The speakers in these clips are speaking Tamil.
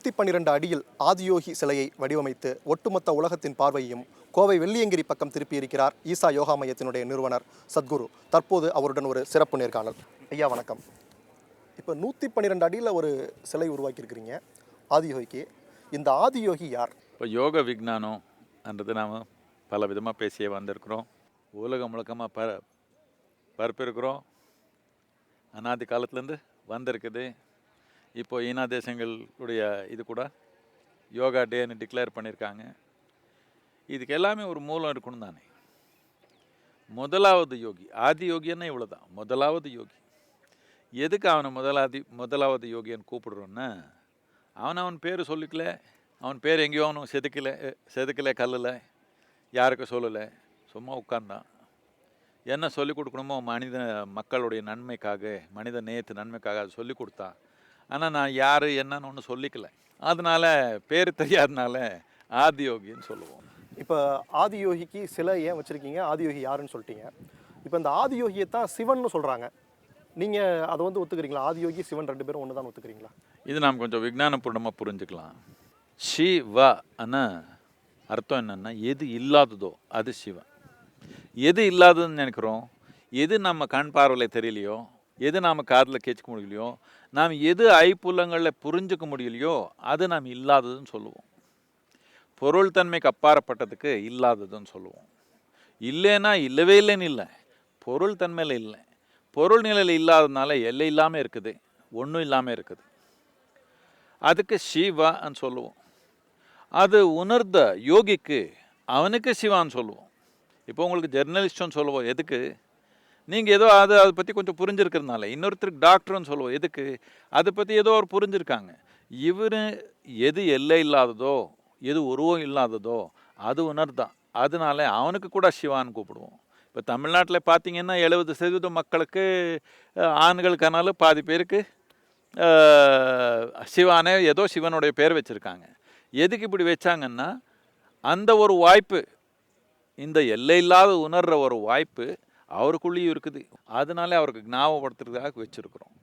112 அடியில் ஆதியோகி சிலையை வடிவமைத்து ஒட்டுமொத்த உலகத்தின் பார்வையையும் கோவை வெள்ளியங்கிரி பக்கம் திருப்பியிருக்கிறார் ஈசா யோகா மையத்தினுடைய நிறுவனர் சத்குரு. தற்போது அவருடன் ஒரு சிறப்பு நேர்காணல். ஐயா வணக்கம். இப்போ 112 அடியில் ஒரு சிலை உருவாக்கியிருக்கிறீங்க ஆதியோகிக்கு. இந்த ஆதியோகி யார்? இப்போ யோக விஞ்ஞானம்ன்றது நாம் பல விதமாக பேசியே வந்திருக்கிறோம். உலகம் முழுக்கமாக பரப்பிருக்கிறோம். அநாதி காலத்துலேருந்து வந்திருக்குது. இப்போ ஈனா தேசங்களுடைய இது கூட யோகா டேன்னு டிக்ளேர் பண்ணியிருக்காங்க. இதுக்கு எல்லாமே ஒரு மூலம் இருக்கணும் தானே. முதலாவது யோகி, ஆதி யோகின்னா இவ்வளோ தான், முதலாவது யோகி. எதுக்கு அவனை முதலாவது யோகின்னு கூப்பிடுறோன்னா, அவன் பேர் சொல்லிக்கல, அவன் பேர் எங்கேயோ அவனும் செதுக்கலை கல்லில், யாருக்கும் சொல்லலை, சும்மா உட்கார்ந்தான். என்ன சொல்லிக் கொடுக்கணுமோ மக்களுடைய நன்மைக்காக, மனித நேயத்து நன்மைக்காக அது சொல்லி கொடுத்தான். ஆனால் நான் யார் என்னன்னு ஒன்று சொல்லிக்கல, அதனால் பேர் தெரியாதனால ஆதியோகின்னு சொல்லுவோம். இப்போ ஆதியோகிக்கு சிலை ஏன் வச்சுருக்கீங்க, ஆதியோகி யாருன்னு சொல்லிட்டீங்க. இப்போ இந்த ஆதியோகியை தான் சிவன்னு சொல்கிறாங்க. நீங்கள் அதை ஒத்துக்கிறீங்களா? ஆதியோகி சிவன் ரெண்டு பேரும் ஒன்று தான் ஒத்துக்கிறீங்களா? இது நாம் கொஞ்சம் விஞ்ஞானபூர்வமாக புரிஞ்சுக்கலாம். சிவ ஆனால் அர்த்தம் என்னென்னா, எது இல்லாததோ அது சிவன். எது இல்லாததுன்னு நினைக்கிறோம், எது நம்ம கண் பார்வையில் தெரியலையோ, எது நாம் காதில் கேட்சிக்க முடியலையோ, நாம் எது ஐப்புலங்களில் புரிஞ்சுக்க முடியலையோ அது நாம் இல்லாததுன்னு சொல்லுவோம். பொருள் தன்மைக்கு அப்பாற்பட்டதுக்கு இல்லாததுன்னு சொல்லுவோம். இல்லைன்னா இல்லவே இல்லைன்னு இல்லை, பொருள் தன்மையில் இல்லை, பொருள் நிலையில் இல்லாததுனால எல்லை இல்லாமல் இருக்குது, ஒன்றும் இல்லாமல் இருக்குது. அதுக்கு சிவான்னு சொல்லுவோம். அது உணர்ந்த யோகிக்கு அவனுக்கு சிவான்னு சொல்லுவோம். இப்போ உங்களுக்கு ஜெர்னலிஸ்ட்னு சொல்லுவோம். எதுக்கு? நீங்கள் ஏதோ அதை பற்றி கொஞ்சம் புரிஞ்சிருக்கிறதுனால. இன்னொருத்தருக்கு டாக்டர்னு சொல்லுவோம். எதுக்கு? அதை பற்றி ஏதோ ஒரு புரிஞ்சிருக்காங்க. இவர் எது எல்லை இல்லாததோ, எது உருவம் இல்லாததோ அது உணர்தான். அதனால அவனுக்கு கூட சிவான்னு கூப்பிடுவோம். இப்போ தமிழ்நாட்டில் பார்த்தீங்கன்னா 70% மக்களுக்கு ஆண்களுக்கானால பாதி பேருக்கு சிவானே ஏதோ சிவனுடைய பேர் வச்சுருக்காங்க. எதுக்கு இப்படி வச்சாங்கன்னா, அந்த ஒரு வாய்ப்பு, இந்த எல்லை இல்லாத உணர்கிற ஒரு வாய்ப்பு அவருக்குள்ளேயும் இருக்குது. அதனால அவருக்கு ஞாபகப்படுத்துறதுக்காக வச்சுருக்குறோம்.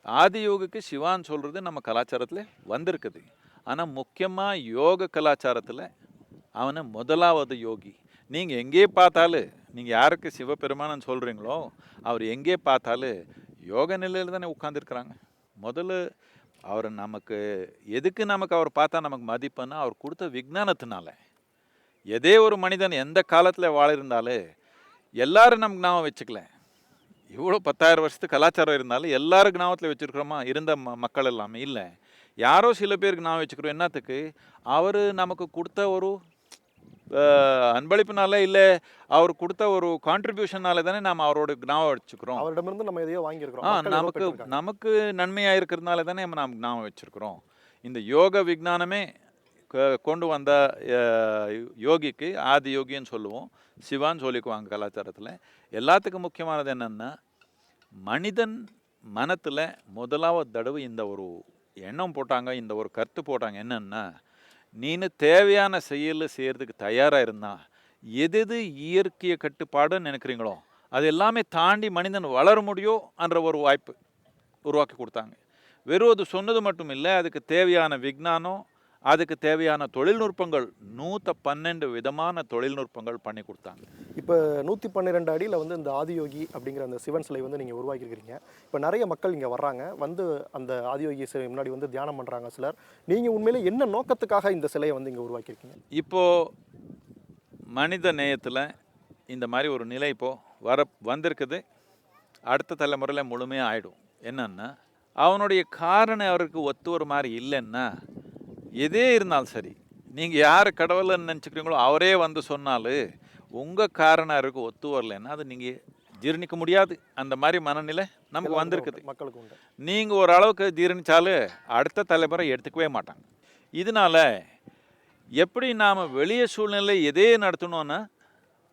ஆதியோகிக்கு சிவான்னு சொல்கிறது நம்ம கலாச்சாரத்தில் வந்திருக்குது. ஆனால் முக்கியமாக யோக கலாச்சாரத்தில் அவனை முதலாவது யோகி. நீங்கள் எங்கே பார்த்தாலும், நீங்கள் யாருக்கு சிவபெருமானன்னு சொல்கிறீங்களோ அவர் எங்கே பார்த்தாலும் யோக நிலையில் தானே உட்காந்துருக்குறாங்க. முதல்ல அவர் நமக்கு எதுக்கு அவர் பார்த்தா நமக்கு மதிப்புன்னா, அவர் கொடுத்த விஞ்ஞானத்தினால. எதே ஒரு மனிதன் எந்த காலத்தில் வாழிருந்தாலும் எல்லாரும் நமக்கு ஞாபகம் வச்சுக்கல. இவ்வளோ 10,000 வருஷத்துக்கு கலாச்சாரம் இருந்தாலும் எல்லாரும் ஞாபகத்தில் வச்சுருக்கிறோமா? இருந்த மக்கள் எல்லாமே இல்லை, யாரோ சில பேருக்கு ஞாபகம் வச்சுக்கிறோம். என்னத்துக்கு? அவர் நமக்கு கொடுத்த ஒரு அன்பளிப்புனால, இல்லை அவர் கொடுத்த ஒரு கான்ட்ரிபியூஷனால தானே நாம் அவரோட ஞாபகம் வச்சுக்கிறோம். அவரிடமிருந்து நம்ம எதையோ வாங்கியிருக்கிறோம். நமக்கு நன்மையாக இருக்கிறதுனால தானே நாம் ஞாபகம் வச்சுருக்கிறோம். இந்த யோக விஞ்ஞானமே கொண்டு வந்த யோகிக்கு ஆதி யோகின்னு சொல்லுவோம், சிவான்னு சொல்லிக்குவாங்க கலாச்சாரத்தில். எல்லாத்துக்கும் முக்கியமானது என்னென்னா, மனிதன் மனத்தில் முதலாவது தடவை இந்த ஒரு எண்ணம் போட்டாங்க, இந்த ஒரு கருத்து போட்டாங்க. என்னென்னா, நீனு தேவையான செயலை செய்கிறதுக்கு தயாராக இருந்தால் எது இயற்கையை கட்டுப்பாடுன்னு நினைக்கிறீங்களோ அது எல்லாமே தாண்டி மனிதன் வளர முடியும் என்ற ஒரு வாய்ப்பு உருவாக்கி கொடுத்தாங்க. வெறும் அது சொன்னது மட்டும் இல்லை, அதுக்கு தேவையான விஞ்ஞானம், அதுக்கு தேவையான தொழில்நுட்பங்கள், 112 விதமான தொழில்நுட்பங்கள் பண்ணி கொடுத்தாங்க. இப்போ 112 அடியில் இந்த ஆதியோகி அப்படிங்கிற அந்த சிவன் சிலை நீங்கள் உருவாக்கியிருக்கிறீங்க. இப்போ நிறைய மக்கள் இங்கே வர்றாங்க, அந்த ஆதியோகி சிலை முன்னாடி தியானம் பண்ணுறாங்க சிலர். நீங்கள் உண்மையிலே என்ன நோக்கத்துக்காக இந்த சிலையை இங்கே உருவாக்கியிருக்கீங்க? இப்போது மனித நேயத்தில் இந்த மாதிரி ஒரு நிலை இப்போது வந்திருக்குது. அடுத்த தலைமுறையில் முழுமையாக ஆகிடும். என்னன்னா, அவனுடைய காரணம் அவருக்கு ஒத்து ஒரு மாதிரி இல்லைன்னா, எதே இருந்தாலும் சரி, நீங்கள் யார் கடவுள்னு நினச்சிக்கிறீங்களோ அவரே சொன்னாலும் உங்கள் காரணம் அவருக்கு ஒத்து வரலைன்னா அது நீங்கள் ஜீரணிக்க முடியாது. அந்த மாதிரி மனநிலை நமக்கு வந்திருக்குது மக்களுக்கு உண்டு. நீங்கள் ஓரளவுக்கு ஜீரணித்தாலும் அடுத்த தலைமுறை எடுத்துக்கவே மாட்டாங்க. இதனால் எப்படி நாம் வெளியே சூழ்நிலை எதே நடத்தணும்னா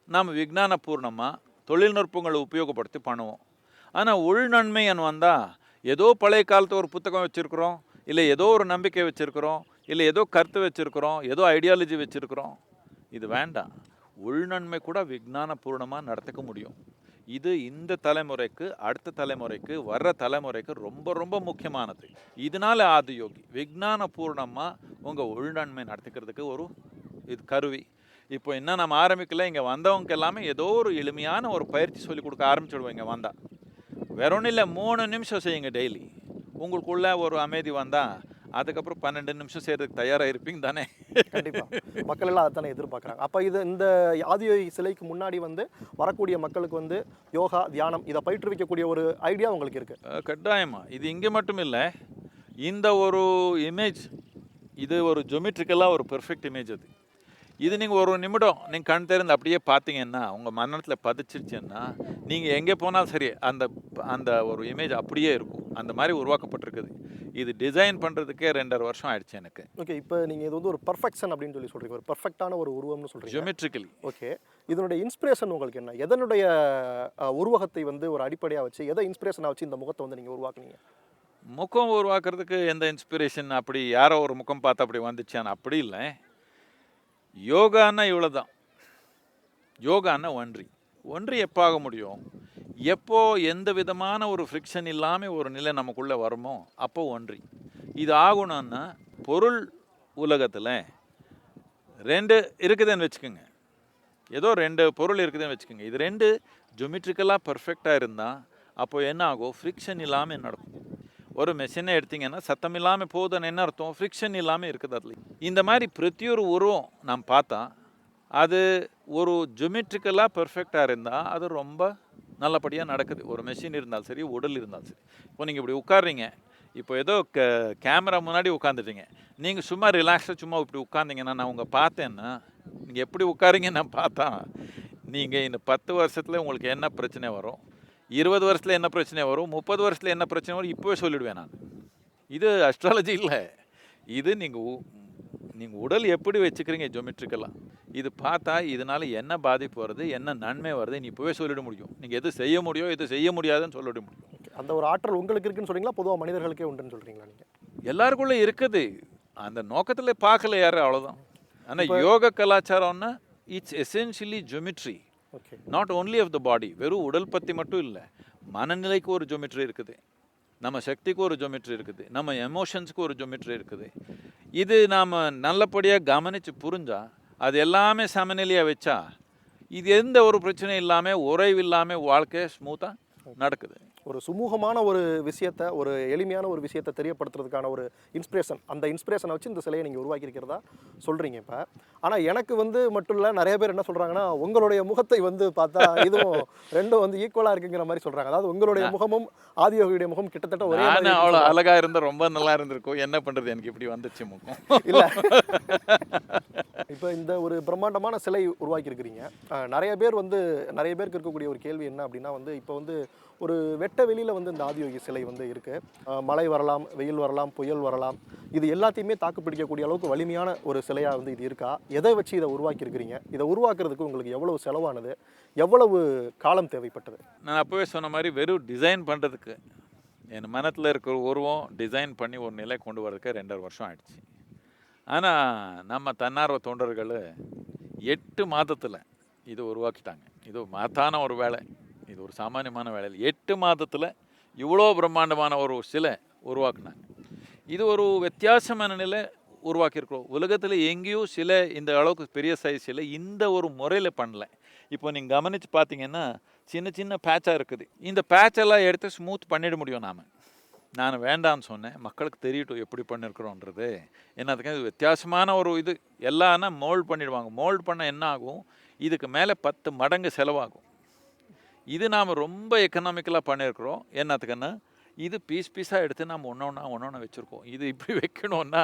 நாம் விஞ்ஞானபூர்ணமாக தொழில்நுட்பங்களை உபயோகப்படுத்தி பண்ணுவோம். ஆனால் உள்நன்மைன்னு வந்தால் ஏதோ பழைய காலத்து ஒரு புத்தகம் வச்சுருக்குறோம், இல்லை ஏதோ ஒரு நம்பிக்கை வச்சுருக்குறோம், இல்லை ஏதோ கருத்து வச்சுருக்குறோம், ஏதோ ஐடியாலஜி வச்சுருக்குறோம். இது வேண்டாம். உள்நன்மை கூட விஞ்ஞானபூர்ணமாக நடத்திக்க முடியும். இது இந்த தலைமுறைக்கு, அடுத்த தலைமுறைக்கு, வர்ற தலைமுறைக்கு ரொம்ப ரொம்ப முக்கியமானது. இதனால ஆதியோகி விஞ்ஞானபூர்ணமாக உங்கள் உள்நன்மை நடத்திக்கிறதுக்கு ஒரு இது கருவி. இப்போ இன்னும் நம்ம ஆரம்பிக்கல. இங்கே வந்தவங்க எல்லாமே ஏதோ ஒரு எளிமையான ஒரு பயிற்சி சொல்லி கொடுக்க ஆரம்பிச்சிடுவோம். இங்கே வந்தால் வேற ஒன்றும் இல்லை, 3 நிமிஷம் செய்யுங்க டெய்லி. உங்களுக்குள்ள ஒரு அமைதி வந்தால் அதுக்கப்புறம் 12 நிமிஷம் செய்கிறதுக்கு தயாராக இருப்பீங்க தானே? கண்டிப்பா. மக்கள் எல்லாம் அதைத்தானே எதிர்பார்க்குறாங்க. அப்ப இது இந்த ஆதியோகி சிலைக்கு முன்னாடி வந்து வரக்கூடிய மக்களுக்கு வந்து யோகா, தியானம் இதை பயிற்றுவிக்கக்கூடிய ஒரு ஐடியா உங்களுக்கு இருக்கு. கட்டாயமா. இது இங்கே மட்டும் இல்லை, இந்த ஒரு இமேஜ் இது ஒரு ஜொமெட்ரிக்கலாக ஒரு பெர்ஃபெக்ட் இமேஜ். அது இது நீங்கள் ஒரு நிமிடம் நீங்கள் கண் திறந்து அப்படியே பார்த்தீங்கன்னா உங்கள் மனத்தில் பதிச்சிருச்சுன்னா நீங்கள் எங்கே போனாலும் சரி அந்த அந்த ஒரு இமேஜ் அப்படியே இருக்கும். அந்த மாதிரி உருவாக்கப்பட்டிருக்குது. இது டிசைன் பண்ணுறதுக்கே 2.5 வருஷம் ஆயிடுச்சு எனக்கு. ஓகே, இப்போ நீங்க இது வந்து ஒரு பெர்ஃபெக்ஷன் அப்படின்னு சொல்லி சொல்றீங்க, ஒரு பெர்ஃபெக்டான ஒரு உருவம்னு சொல்றீங்க. ஜியோமெட்ரிக்கலி. ஓகே, இதனுடைய இன்ஸ்பிரேஷன் உங்களுக்கு என்ன? எதனுடைய உருவகத்தை வந்து ஒரு அடிப்படையாக வச்சு, எதை இன்ஸ்பிரேஷனாக வச்சு இந்த முகத்தை வந்து நீங்கள் உருவாக்குனீங்க? முகம் உருவாக்குறதுக்கு எந்த இன்ஸ்பிரேஷன் அப்படி யாரோ ஒரு முகம் பார்த்து அப்படி வந்துச்சான்னு அப்படி இல்லை. யோகான்னா இவ்வளோ தான். யோகான்னா ஒன்றி எப்போ ஆக முடியும்? எப்போ எந்த விதமான ஒரு ஃப்ரிக்ஷன் இல்லாமல் ஒரு நிலை நமக்குள்ளே வருமோ அப்போ ஒன்றி. இது ஆகணும்னா பொருள் உலகத்தில் 2 இருக்குதுன்னு வச்சுக்கோங்க. ஏதோ 2 பொருள் இருக்குதுன்னு வச்சுக்கோங்க. இது 2 ஜொமெட்ரிக்கலாக பர்ஃபெக்டாக இருந்தால் அப்போ என்ன ஆகும்? ஃப்ரிக்ஷன் இல்லாமல் நடக்கும். ஒரு மெஷினை எடுத்திங்கன்னா சத்தம் இல்லாமல் போகுதுன்னு என்ன அர்த்தம்? ஃப்ரிக்ஷன் இல்லாமல் இருக்குது அதில். இந்த மாதிரி பிரதியொரு உருவம் நாம் பார்த்தா அது ஒரு ஜொமெட்ரிக்கலாக பர்ஃபெக்டாக இருந்தால் அது ரொம்ப நல்லபடியாக நடக்குது. ஒரு மெஷின் இருந்தாலும் சரி, உடல் இருந்தாலும் சரி. இப்போ நீங்கள் இப்படி உட்கார்றீங்க, இப்போ ஏதோ கேமரா முன்னாடி உட்காந்துட்டீங்க. நீங்கள் சும்மா ரிலாக்ஸாக சும்மா இப்படி உட்காந்திங்கன்னா நான் உங்கள் பார்த்தேன்னா நீங்கள் எப்படி உட்காரிங்க நான் பார்த்தா நீங்கள் இந்த 10 வருஷத்தில் உங்களுக்கு என்ன பிரச்சனை வரும், 20 வருஷத்தில் என்ன பிரச்சனை வரும், 30 வருஷத்தில் என்ன பிரச்சனை வரும் இப்போவே சொல்லிவிடுவேன் நான். இது அஸ்ட்ராலஜி இல்லை. இது நீங்கள் உடல் எப்படி வச்சுக்கிறீங்க ஜொமெட்ரிக்கலாக இது பார்த்தா இதனால் என்ன பாதிப்பு வருது, என்ன நன்மை வருது நீ இப்போவே சொல்லிட முடியும். நீங்கள் எது செய்ய முடியும், எது செய்ய முடியாதுன்னு சொல்லிட முடியும். அந்த ஒரு ஆற்றல் உங்களுக்கு இருக்குன்னு சொல்றீங்களா, பொதுவாக மனிதர்களுக்கே உண்டுன்னு சொல்றீங்களா? நீங்கள் எல்லாருக்குள்ளே இருக்குது. அந்த நோக்கத்தில் பார்க்கல யாரும், அவ்வளோதான். ஆனால் யோக கலாச்சாரம்னா it's essentially geometry. Okay, not only of the body. வெறும் உடல் பற்றி மட்டும் இல்லை, மனநிலைக்கு ஒரு ஜொமெட்ரி இருக்குது, நம்ம சக்திக்கு ஒரு ஜொமெட்ரி இருக்குது, நம்ம எமோஷன்ஸுக்கு ஒரு ஜொமெட்ரி இருக்குது. இது நாம் நல்லபடியாக கவனித்து புரிஞ்சால் அது எல்லாமே சமநிலையாக வச்சா இது எந்த ஒரு பிரச்சனையும் இல்லாமல் உறைவு இல்லாமல் வாழ்க்கை ஸ்மூத்தாக நடக்குது. ஒரு சுமூகமான ஒரு விஷயத்தை, ஒரு எளிமையான ஒரு விஷயத்தை தெரியப்படுத்துறதுக்கான ஒரு இன்ஸ்பிரேஷன், அந்த இன்ஸ்பிரேஷனை வச்சு இந்த சிலையை நீங்கள் உருவாக்கியிருக்கிறதா சொல்கிறீங்க இப்போ. ஆனால் எனக்கு வந்து மட்டும் இல்லை, நிறைய பேர் என்ன சொல்கிறாங்கன்னா உங்களுடைய முகத்தை வந்து பார்த்தா இதுவும் 2 வந்து ஈக்குவலாக இருக்குங்கிற மாதிரி சொல்கிறாங்க. அதாவது உங்களுடைய முகமும் ஆதியோகியுடைய முகம் கிட்டத்தட்ட ஒரே மாதிரி. அவ்வளோ அழகாக இருந்தால் ரொம்ப நல்லா இருந்திருக்கும். என்ன பண்ணுறது, எனக்கு இப்படி வந்துச்சு முகம். இல்லை, இப்போ இந்த ஒரு பிரம்மாண்டமான சிலை உருவாக்கியிருக்கிறீங்க. நிறைய பேருக்கு இருக்கக்கூடிய ஒரு கேள்வி என்ன அப்படின்னா வந்து இப்போ வந்து ஒரு வெட்ட வெளியில் வந்து இந்த ஆதியோகி சிலை வந்து இருக்குது. மழை வரலாம், வெயில் வரலாம், புயல் வரலாம், இது எல்லாத்தையுமே தாக்கு பிடிக்கக்கூடிய அளவுக்கு வலிமையான ஒரு சிலையாக வந்து இது இருக்கா? எதை வச்சு இதை உருவாக்கியிருக்கிறீங்க? இதை உருவாக்குறதுக்கு உங்களுக்கு எவ்வளவு செலவானது, எவ்வளவு காலம் தேவைப்பட்டது? நான் அப்போவே சொன்ன மாதிரி வெறும் டிசைன் பண்ணுறதுக்கு என் மனத்தில் இருக்கிற உருவம் டிசைன் பண்ணி ஒரு நிலை கொண்டு வரதுக்கு 2.5 வருஷம் ஆயிடுச்சு. ஆனால் நம்ம தன்னார்வ தொண்டர்கள் 8 மாதத்தில் இது உருவாக்கிட்டாங்க. இது மகத்தான ஒரு வேலை, இது ஒரு சாமானியமான வேலை இல்லை. 8 மாதத்தில் இவ்வளோ பிரம்மாண்டமான ஒரு சிலை உருவாக்குனாங்க. இது ஒரு வித்தியாசமான நிலை உருவாக்கியிருக்கிறோம். உலகத்தில் எங்கேயும் சிலை இந்த அளவுக்கு பெரிய சைஸ் சிலை இந்த ஒரு முறையில் பண்ணல. இப்போ நீங்கள் கவனித்து பார்த்தீங்கன்னா சின்ன சின்ன பேட்சாக இருக்குது. இந்த பேட்செல்லாம் எடுத்து ஸ்மூத் பண்ணிட முடியும். நான் வேண்டான்னு சொன்னேன், மக்களுக்கு தெரியட்டும் எப்படி பண்ணியிருக்கிறோன்றது. என்னதுக்கு இது வித்தியாசமான ஒரு இது. எல்லாம்னா மோல்ட் பண்ணிடுவாங்க. மோல்ட் பண்ண என்ன ஆகும், இதுக்கு மேலே 10 மடங்கு செலவாகும். இது நாம் ரொம்ப எக்கனாமிக்கலாக பண்ணியிருக்கிறோம். என்னத்துக்குன்னா இது பீஸாக எடுத்து நாம் ஒன்றொன்னா வச்சுருக்கோம். இது இப்படி வைக்கணும்னா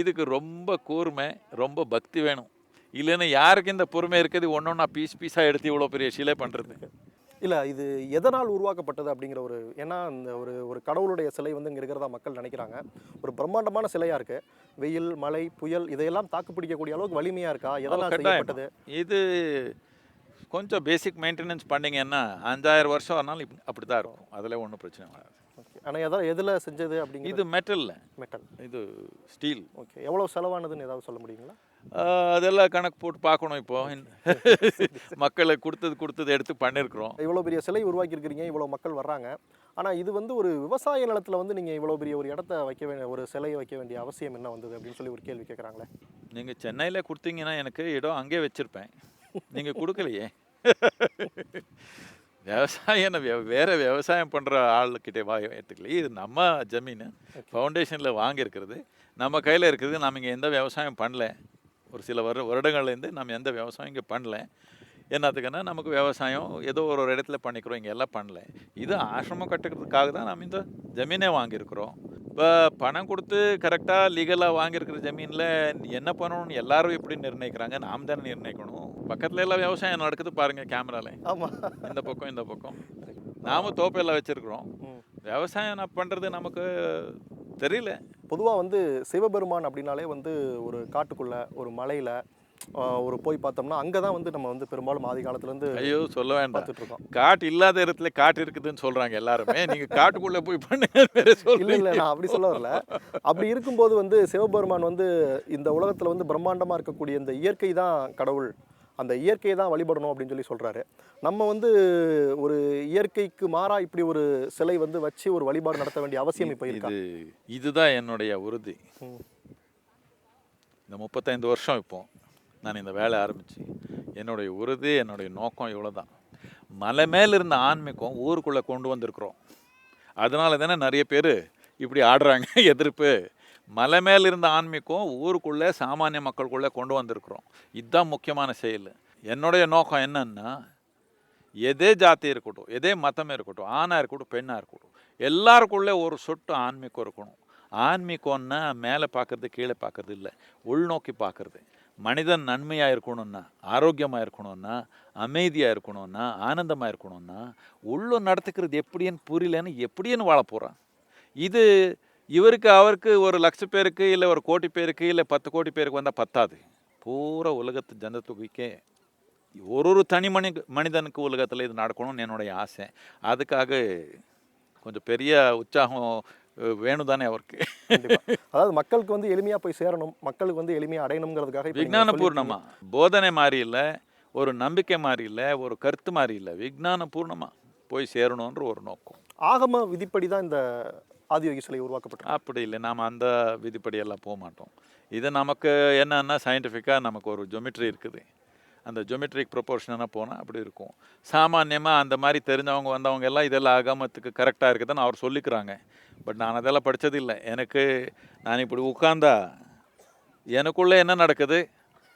இதுக்கு ரொம்ப கூர்மை, ரொம்ப பக்தி வேணும். இல்லைன்னா யாருக்கு இந்த பொறுமை இருக்குது ஒன்றொன்னா பீஸாக எடுத்து இவ்வளோ பெரிய சிலை பண்ணுறது? இல்லை, இது எதனால் உருவாக்கப்பட்டது அப்படிங்கிற ஒரு, ஏன்னா இந்த ஒரு கடவுளுடைய சிலை வந்து இங்கே இருக்கிறதா மக்கள் நினைக்கிறாங்க. ஒரு பிரம்மாண்டமான சிலையாக இருக்குது, வெயில், மழை, புயல் இதையெல்லாம் தாக்கு பிடிக்கக்கூடிய அளவுக்கு வலிமையாக இருக்கா? எதனால் செய்யப்பட்டது? இது கொஞ்சம் பேசிக் மெயின்டெனன்ஸ் பண்ணிங்கன்னா 5000 வருஷம் ஆனாலும் அப்படி தான் இருக்கும். அதில் ஒன்றும் பிரச்சனை வராது. ஓகே, ஆனால் எதில் செஞ்சது அப்படிங்க? இது மெட்டல், மெட்டல், இது ஸ்டீல். ஓகே, எவ்வளோ செலவானதுன்னு ஏதாவது சொல்ல முடியுங்களா? அதெல்லாம் கணக்கு போட்டு பார்க்கணும் இப்போ. மக்களை கொடுத்தது எடுத்து பண்ணியிருக்கிறோம். இவ்வளோ பெரிய சிலை உருவாக்கியிருக்கிறீங்க, இவ்வளோ மக்கள் வர்றாங்க. ஆனால் இது வந்து ஒரு விவசாய நிலத்தில் வந்து நீங்கள் இவ்வளோ பெரிய ஒரு இடத்த வைக்க வேண்டிய ஒரு சிலையை வைக்க வேண்டிய அவசியம் என்ன வந்தது அப்படின்னு சொல்லி ஒரு கேள்வி கேட்குறாங்களே. நீங்கள் சென்னையில் கொடுத்தீங்கன்னா எனக்கு இடம் அங்கே வச்சுருப்பேன். நீங்கள் கொடுக்கலையே. விவசாயம் வேற விவசாயம் பண்ணுற ஆளுக்கிட்டே எடுத்துக்கல. இது நம்ம ஜமீன் ஃபவுண்டேஷனில் வாங்கியிருக்கிறது, நம்ம கையில் இருக்கிறது. நம்ம இங்கே எந்த விவசாயம் பண்ணல. ஒரு சில வருடங்கள்லேருந்து நம்ம எந்த விவசாயம் இங்கே பண்ணல. என்னத்துக்குன்னா நமக்கு விவசாயம் ஏதோ ஒரு இடத்துல பண்ணிக்கிறோம், இங்கே எல்லாம் பண்ணல. இது ஆசிரமம் கட்டுக்கிறதுக்காக தான் நம்ம இந்த ஜமீனே வாங்கியிருக்கிறோம். இப்போ பணம் கொடுத்து கரெக்டாக லீகலாக வாங்கியிருக்கிற ஜமீனில் என்ன பண்ணணும்னு எல்லாரும் எப்படி நிர்ணயிக்கிறாங்க? நாம் தானே நிர்ணயிக்கணும். பக்கத்துல எல்லாம் விவசாயம் நடக்குது பாருங்கள் கேமராவில். ஆமாம், இந்த பக்கம் நாம தோப்பெல்லாம் வச்சுருக்குறோம். விவசாயம் நான் பண்ணுறது நமக்கு தெரியல. பொதுவாக வந்து சிவபெருமான் அப்படின்னாலே வந்து ஒரு காட்டுக்குள்ளே ஒரு மலையில் ஒரு போய் பார்த்தோம்னா அங்கே தான் வந்து நம்ம வந்து பெரும்பாலும் ஆதி காலத்துலேருந்து ஐயோ சொல்ல வேண்டாம். பார்த்துட்ருக்கோம். காட்டு இல்லாத இடத்துல காட்டு இருக்குதுன்னு சொல்கிறாங்க எல்லாருமே. நீங்கள் காட்டுக்குள்ளே போய் பண்ணுங்க. இல்லை, நான் அப்படி சொல்ல வரல. அப்படி இருக்கும்போது வந்து சிவபெருமான் வந்து இந்த உலகத்தில் வந்து பிரம்மாண்டமாக இருக்கக்கூடிய இந்த இயற்கை தான் கடவுள், அந்த இயற்கையை தான் வழிபடணும் அப்படின்னு சொல்லி சொல்கிறாரு. நம்ம வந்து ஒரு இயற்கைக்கு மாறாக இப்படி ஒரு சிலை வந்து வச்சு ஒரு வழிபாடு நடத்த வேண்டிய அவசியம் இப்போ இருக்கா? இதுதான் என்னுடைய உறுதி. இந்த 35 வருஷம் இப்போ நான் இந்த வேலை ஆரம்பித்து என்னுடைய உறுதி, என்னுடைய நோக்கம் இவ்வளோ தான். மலை மேலே இருந்த ஆன்மீகம் ஊருக்குள்ளே கொண்டு வந்திருக்கிறோம். அதனால தானே நிறைய பேர் இப்படி ஆடுறாங்க எதிர்ப்பு. மலை மேலே இருந்த ஆன்மீகம் ஊருக்குள்ளே சாமானிய மக்களுக்குள்ளே கொண்டு வந்திருக்கிறோம். இதுதான் முக்கியமான செயல். என்னுடைய நோக்கம் என்னன்னா, எதே ஜாதி இருக்கட்டும், எதே மதமே இருக்கட்டும், ஆணாக இருக்கட்டும், பெண்ணாக இருக்கட்டும், எல்லாருக்குள்ளே ஒரு சொட்டு ஆன்மீகம் இருக்கணும். ஆன்மீகம்னா மேலே பார்க்கறது கீழே பார்க்கறது இல்லை, உள்நோக்கி பார்க்கறது. மனிதன் நன்மையாக இருக்கணும்னா, ஆரோக்கியமாக இருக்கணும்னா, அமைதியாக இருக்கணும்னா, ஆனந்தமாக இருக்கணும்னா, உள்ள நடத்துக்கிறது எப்படின்னு புரியலன்னு எப்படின்னு வாழ போகிறான். இது இவருக்கு அவருக்கு ஒரு 1,00,000 பேருக்கு இல்லை ஒரு 1,00,00,000 பேருக்கு இல்லை 10 கோடி பேருக்கு வந்தால் பத்தாது. பூரா உலகத்து ஜனத்தொகைக்கே ஒரு தனி மனிதனுக்கு உலகத்தில் இது நடக்கணும்னு என்னுடைய ஆசை. அதுக்காக கொஞ்சம் பெரிய உற்சாகம் வேணும் தானே அவருக்கு. அதாவது மக்களுக்கு வந்து எளிமையாக போய் சேரணும், மக்களுக்கு வந்து எளிமையாக அடையணுங்கிறதுக்காக விஞ்ஞானபூர்ணமாக போதனை மாதிரி இல்லை, ஒரு நம்பிக்கை மாதிரி இல்லை, ஒரு கருத்து மாதிரி இல்லை, விஞ்ஞானபூர்ணமாக போய் சேரணுன்ற ஒரு நோக்கம். ஆகம விதிப்படி தான் இந்த ஆதியோகி சிலை உருவாக்கப்பட்டது. அப்படி இல்லை, நாம் அந்த விதிப்படியெல்லாம் போக மாட்டோம். இது நமக்கு என்னன்னா சயின்டிஃபிக்காக நமக்கு ஒரு ஜொமெட்ரி இருக்குது. அந்த ஜொமெட்ரிக் ப்ரொப்போர்ஷனாக போனால் அப்படி இருக்கும். சாமான்யமாக அந்த மாதிரி தெரிஞ்சவங்க வந்தவங்க எல்லாம் இதெல்லாம் ஆகமத்துக்கு கரெக்டாக இருக்குதுன்னு அவர் சொல்லிக்கிறாங்க. பட் நான் அதெல்லாம் படித்ததில்லை. நான் இப்படி உட்கார்ந்தா எனக்குள்ளே என்ன நடக்குது,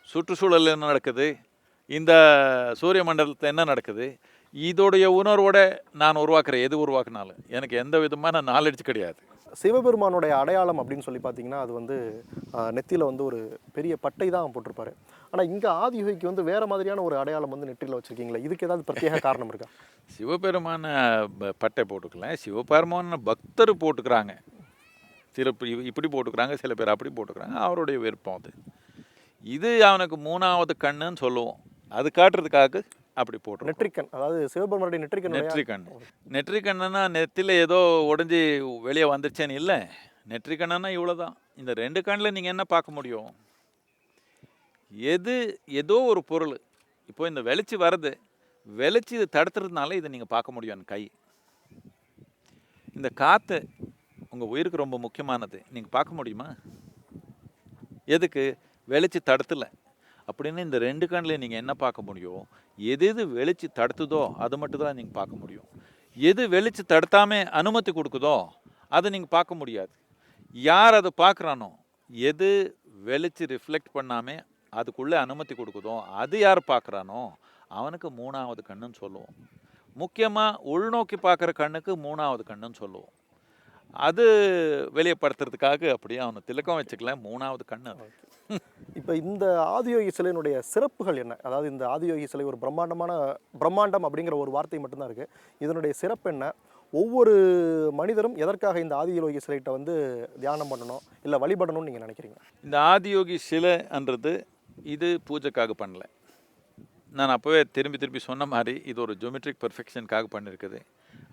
சுற்றுச்சூழல் என்ன நடக்குது, இந்த சூரிய மண்டலத்தில் என்ன நடக்குது, இதோடைய உணர்வோட நான் உருவாக்குறேன். எது உருவாக்குனாலும் எனக்கு எந்த விதமான நாலேஜ் கிடையாது. சிவபெருமானுடைய அடையாளம் அப்படின்னு சொல்லி பார்த்தீங்கன்னா அது வந்து நெத்தியில் வந்து ஒரு பெரிய பட்டை தான் போட்டிருப்பாரு. ஆனால் இங்கே ஆதியோகிக்கு வந்து வேறு மாதிரியான ஒரு அடையாளம் வந்து நெற்றியில் வச்சுருக்கீங்களா? இதுக்கு ஏதாவது பிரத்யேக காரணம் இருக்கா? சிவபெருமான பட்டை போட்டுக்கல, சிவபெருமான பக்தர் போட்டுக்கிறாங்க. சில இப்படி போட்டுக்கிறாங்க, சில பேர் அப்படி போட்டுக்கிறாங்க. அவருடைய விருப்பம் அது. இது அவனுக்கு 3வது கண்ணுன்னு சொல்லுவோம். அது காட்டுறதுக்காக அப்படி போட்டு நெற்றிக்கண், அதாவது சிவபெருமானுடைய நெற்றிக்கண்ணுன்னா நெத்தியில் ஏதோ உடஞ்சி வெளியே வந்துருச்சேன்னு இல்லை. நெற்றிக்கண்ணுன்னா இவ்வளோ தான். இந்த 2 கண்ணில் நீங்கள் என்ன பார்க்க முடியும்? ஏதோ ஒரு பொருள் இப்போ இந்த வெளிச்சு வருது, வெளிச்சு இது தடுத்துறதுனால இதை நீங்கள் பார்க்க முடியும். என் கை, இந்த காற்று உங்கள் உயிருக்கு ரொம்ப முக்கியமானது. நீங்கள் பார்க்க முடியுமா? எதுக்கு? வெளிச்சு தடுத்தலை அப்படின்னு இந்த 2 கண்ணில் நீங்கள் என்ன பார்க்க முடியும்? எது வெளிச்சு தடுத்துதோ அது மட்டும் தான் நீங்கள் பார்க்க முடியும். எது வெளிச்சு தடுத்தாமல் அனுமதி கொடுக்குதோ அதை நீங்கள் பார்க்க முடியாது. யார் அதை பார்க்குறானோ, எது வெளிச்சு ரிஃப்ளெக்ட் பண்ணாமல் அதுக்குள்ளே அனுமதி கொடுக்குதோ அது யார் பார்க்குறானோ அவனுக்கு 3வது கண்ணுன்னு சொல்லுவோம். முக்கியமாக உள்நோக்கி பார்க்குற கண்ணுக்கு 3வது கண்ணுன்னு சொல்லுவோம். அது வெளியப்படுத்துறதுக்காக அப்படியே அவனை திலக்கம் வச்சுக்கல, 3வது கண்ணு அது. இப்போ இந்த ஆதியோகி சிலையினுடைய சிறப்புகள் என்ன? அதாவது இந்த ஆதியோகி சிலை ஒரு பிரம்மாண்டம் அப்படிங்கிற ஒரு வார்த்தை மட்டும்தான் இருக்குது. இதனுடைய சிறப்பு என்ன? ஒவ்வொரு மனிதரும் எதற்காக இந்த ஆதியோகி சிலைகிட்ட வந்து தியானம் பண்ணணும் இல்லை வழிபடணும்னு நீங்கள் நினைக்கிறீங்க? இந்த ஆதியோகி சிலைன்றது இது பூஜைக்காக பண்ணல. நான் அப்போவே திருப்பி சொன்ன மாதிரி இது ஒரு ஜோமெட்ரிக் பெர்ஃபெக்ஷனுக்காக பண்ணியிருக்குது.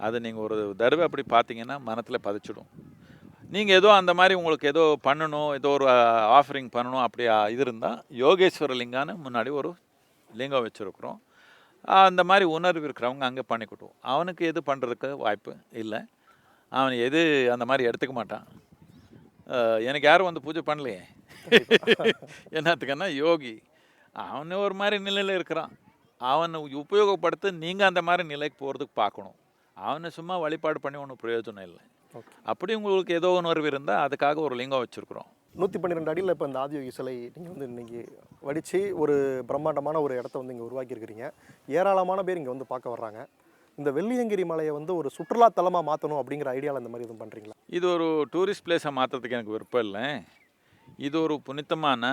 அதை நீங்கள் ஒரு தடவை அப்படி பார்த்தீங்கன்னா மனத்தில் பதிச்சிடும். நீங்கள் ஏதோ அந்த மாதிரி உங்களுக்கு ஏதோ பண்ணணும், ஏதோ ஒரு ஆஃபரிங் பண்ணணும் அப்படி இது இருந்தால் யோகேஸ்வர லிங்கான்னு முன்னாடி ஒரு லிங்கம் வச்சுருக்குறோம். அந்த மாதிரி உணர்வு இருக்கிறவங்க அங்கே பண்ணிக்கிட்டோம். அவனுக்கு எது பண்ணுறதுக்கு வாய்ப்பு இல்லை. அவன் எது அந்த மாதிரி எடுத்துக்க மாட்டான். எனக்கு யாரும் வந்து பூஜை பண்ணலையே. என்னத்துக்குன்னா யோகி அவன் ஒரு மாதிரி நிலையில் இருக்கிறான். அவனை உபயோகப்படுத்த நீங்கள் அந்த மாதிரி நிலைக்கு போகிறதுக்கு பார்க்கணும். அவனை சும்மா வழிபாடு பண்ணி ஒன்றும் பிரயோஜனம் இல்லை. அப்படி உங்களுக்கு ஏதோ உணர்வு இருந்தால் அதுக்காக ஒரு லிங்கம் வச்சுருக்குறோம். 112 அடியில் இப்போ இந்த ஆதியோகி சிலை நீங்கள் வந்து இன்றைக்கி வடித்து ஒரு பிரம்மாண்டமான ஒரு இடத்த வந்து இங்கே உருவாக்கியிருக்கிறீங்க. ஏராளமான பேர் இங்கே வந்து பார்க்க வர்றாங்க. இந்த வெள்ளியங்கிரி மலையை வந்து ஒரு சுற்றுலாத்தலமாக மாற்றணும் அப்படிங்கிற ஐடியாவில் இந்த மாதிரி எதுவும் பண்ணுறீங்களா? இது ஒரு டூரிஸ்ட் பிளேஸாக மாற்றுறதுக்கு எனக்கு விருப்பம் இல்லை. இது ஒரு புனிதமான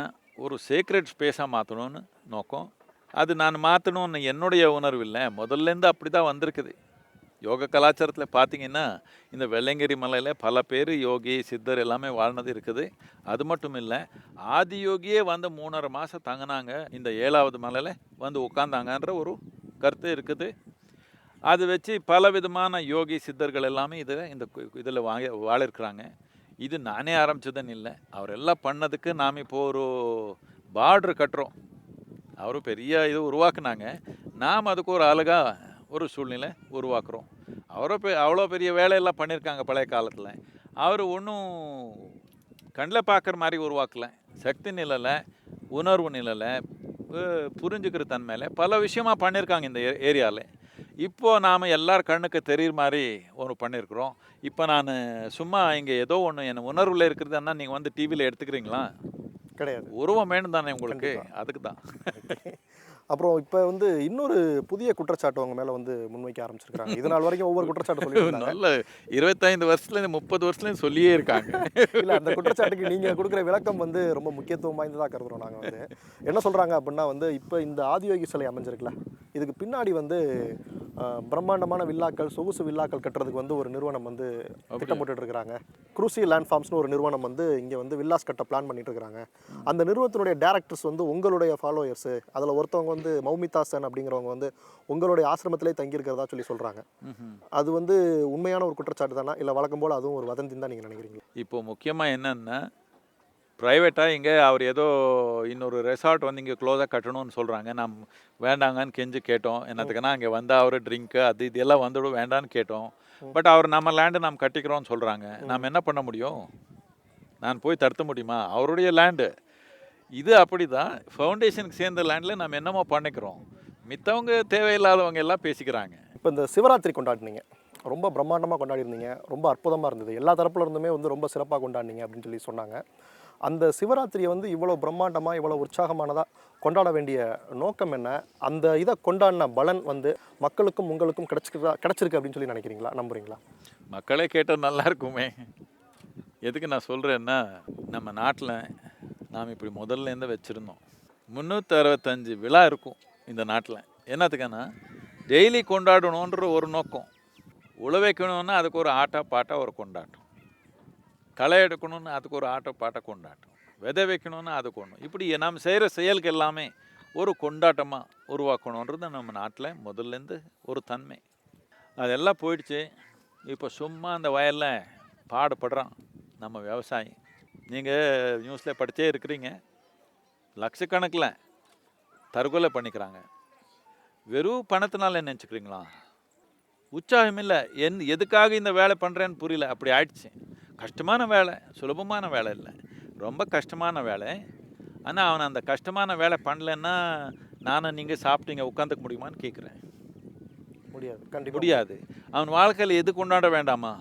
ஒரு சேக்ரெட் ஸ்பேஸாக மாற்றணும்னு நோக்கம். அது நான் மாற்றணும்னு என்னுடைய உணர்வு இல்லை. முதல்லேருந்து அப்படி தான் வந்திருக்குது. யோக கலாச்சாரத்தில் பார்த்தீங்கன்னா இந்த வெள்ளையங்கிரி மலையில் பல பேர் யோகி சித்தர் எல்லாமே வாழ்ந்தது இருக்குது. அது மட்டும் இல்லை, ஆதி யோகியே வந்து 3.5 மாதம் தங்கினாங்க இந்த 7வது மலையில் வந்து உட்காந்தாங்கன்ற ஒரு கருத்து இருக்குது. அது வச்சு பல விதமான யோகி சித்தர்கள் எல்லாமே இதில் வாழிருக்கிறாங்க. இது நானே ஆரம்பிச்சதுன்னு இல்லை, அவரெல்லாம் பண்ணதுக்கு நாம் இப்போ ஒரு பார்ட்ரு கட்டுறோம். அவரும் பெரிய இது உருவாக்குனாங்க, நாம் அதுக்கு ஒரு அழகாக ஒரு சூழ்நிலை உருவாக்குறோம். அவ்வளோ பெரிய வேலையெல்லாம் பண்ணியிருக்காங்க பழைய காலத்தில். அவர் ஒன்றும் கண்ணில் பார்க்குற மாதிரி உருவாக்கலை. சக்தி நிலையில், உணர்வு நிலையில், புரிஞ்சுக்கிற தன்மையில் பல விஷயமாக பண்ணியிருக்காங்க இந்த ஏரியாவில். இப்போது நாம் எல்லார் கண்ணுக்கு தெரியுற மாதிரி ஒன்று பண்ணியிருக்கிறோம். இப்போ நான் சும்மா இங்கே ஏதோ ஒன்று என் உணர்வில் இருக்கிறதுன்னா நீங்கள் வந்து டிவியில் எடுத்துக்கிறீங்களா? கிடையாது. உருவம் வேணும் தானே உங்களுக்கு, அதுக்கு தான். அப்புறம் இப்போ வந்து இன்னொரு புதிய குற்றச்சாட்டு அவங்க மேலே வந்து முன்வைக்க ஆரம்பிச்சிருக்காங்க. இது நாள் வரைக்கும் ஒவ்வொரு குற்றச்சாட்டு சொல்லியிருக்காங்க. நல்ல 25 வருஷத்துலேருந்து 30 வருஷத்துலேருந்து சொல்லியே இருக்காங்க. இல்லை, அந்த குற்றச்சாட்டுக்கு நீங்கள் கொடுக்குற விளக்கம் வந்து ரொம்ப முக்கியத்துவம் வாய்ந்ததாக கருதுகிறோம். நாங்கள் வந்து என்ன சொல்கிறாங்க அப்படின்னா வந்து இப்போ இந்த ஆதியோகி சிலை அமைஞ்சிருக்குல்ல, இதுக்கு பின்னாடி வந்து பிரம்மாண்டமான வில்லாக்கள், சொகுசு வில்லாக்கள் கட்டுறதுக்கு வந்து ஒரு நிறுவனம் வந்து திட்டமிட்டு இருக்கிறாங்க. குரூசி லேண்ட் ஃபார்ம்ஸ்னு ஒரு நிறுவனம் வந்து இங்கே வந்து வில்லாஸ் கட்ட பிளான் பண்ணிட்டு இருக்கிறாங்க. அந்த நிறுவனத்தினுடைய டேரக்டர்ஸ் வந்து உங்களுடைய ஃபாலோயர்ஸு, அதில் ஒருத்தவங்க வந்து மௌமிதா சென் அப்படிங்கிறவங்க வந்து உங்களுடைய ஆசிரமத்திலே தங்கியிருக்கிறதா சொல்கிறாங்க. அது வந்து உண்மையான ஒரு குற்றச்சாட்டு தானா, இல்லை வழக்கம் போல் அதுவும் ஒரு வதந்தின்னு தான் நீங்கள் நினைக்கிறீங்க? இப்போ முக்கியமாக என்னென்னா, ப்ரைவேட்டாக இங்கே அவர் ஏதோ இன்னொரு ரெசார்ட் வந்து இங்கே க்ளோஸாக கட்டணும்னு சொல்கிறாங்க. நாம் வேண்டாங்கன்னு கெஞ்சி கேட்டோம். என்னத்துக்குன்னா அங்கே வந்தால் அவர் ட்ரிங்க்கு அது இதெல்லாம் வந்துவிடும் வேண்டான்னு கேட்டோம். பட் அவர் நம்ம லேண்டு நாம் கட்டிக்கிறோன்னு சொல்கிறாங்க. நாம் என்ன பண்ண முடியும்? நான் போய் தடுத்த முடியுமா? அவருடைய லேண்டு இது. அப்படி தான் ஃபவுண்டேஷனுக்கு சேர்ந்த லேண்டில் நம்ம என்னமோ பண்ணிக்கிறோம். மித்தவங்க தேவையில்லாதவங்க எல்லாம் பேசிக்கிறாங்க. இப்போ இந்த சிவராத்திரி கொண்டாடினீங்க, ரொம்ப பிரம்மாண்டமாக கொண்டாடிருந்தீங்க, ரொம்ப அற்புதமாக இருந்தது. எல்லா தரப்புல இருந்துமே வந்து ரொம்ப சிறப்பாக கொண்டாடினீங்க அப்படின்னு சொல்லி சொன்னாங்க. அந்த சிவராத்திரியை வந்து இவ்வளோ பிரம்மாண்டமாக, இவ்வளோ உற்சாகமானதாக கொண்டாட வேண்டிய நோக்கம் என்ன? அந்த இதை கொண்டாடின பலன் வந்து மக்களுக்கும் உங்களுக்கும் கிடச்சிருக்கு அப்படின்னு சொல்லி நினைக்கிறீங்களா, நம்புறீங்களா? மக்களே கேட்டால் நல்லா இருக்குமே. எதுக்கு நான் சொல்கிறேன்னா, நம்ம நாட்டில் நாம் இப்படி முதல்லேருந்து வச்சுருந்தோம். 365 விழா இருக்கும் இந்த நாட்டில். என்னத்துக்குன்னா டெய்லி கொண்டாடணுன்ற ஒரு நோக்கம். உழவைக்கணுன்னா அதுக்கு ஒரு ஆட்டா பாட்டா ஒரு கொண்டாட்டம். களை எடுக்கணும்னு அதுக்கு ஒரு ஆட்டோ பாட்டை கொண்டாட்டம். விதை வைக்கணும்னா அதுக்கு ஒன்று. இப்படி நாம் செய்கிற செயலுக்கு எல்லாமே ஒரு கொண்டாட்டமாக உருவாக்கணுன்றது நம்ம நாட்டில் முதல்லேருந்து ஒரு தன்மை. அதெல்லாம் போயிடுச்சு. இப்போ சும்மா அந்த வயலில் பாடுபடுறான் நம்ம விவசாயி. நீங்கள் நியூஸில் படித்தே இருக்கிறீங்க, லட்சக்கணக்கில் தற்கொலை பண்ணிக்கிறாங்க. வெறும் பணத்தினால நினச்சிக்கிறீங்களா? உற்சாகம் இல்லை. எதுக்காக இந்த வேலை பண்ணுறேன்னு புரியல. அப்படி ஆயிடுச்சு. கஷ்டமான வேலை, சுலபமான வேலை இல்லை, ரொம்ப கஷ்டமான வேலை. ஆனால் அவன் அந்த கஷ்டமான வேலை பண்ணலன்னா நானும் நீங்கள் சாப்பிட்டீங்க உட்காந்துக்க முடியுமான்னு கேட்குறேன். முடியாது, கண்டிப்பாக முடியாது. அவன் வாழ்க்கையில் எது கொண்டாட வேண்டாமா?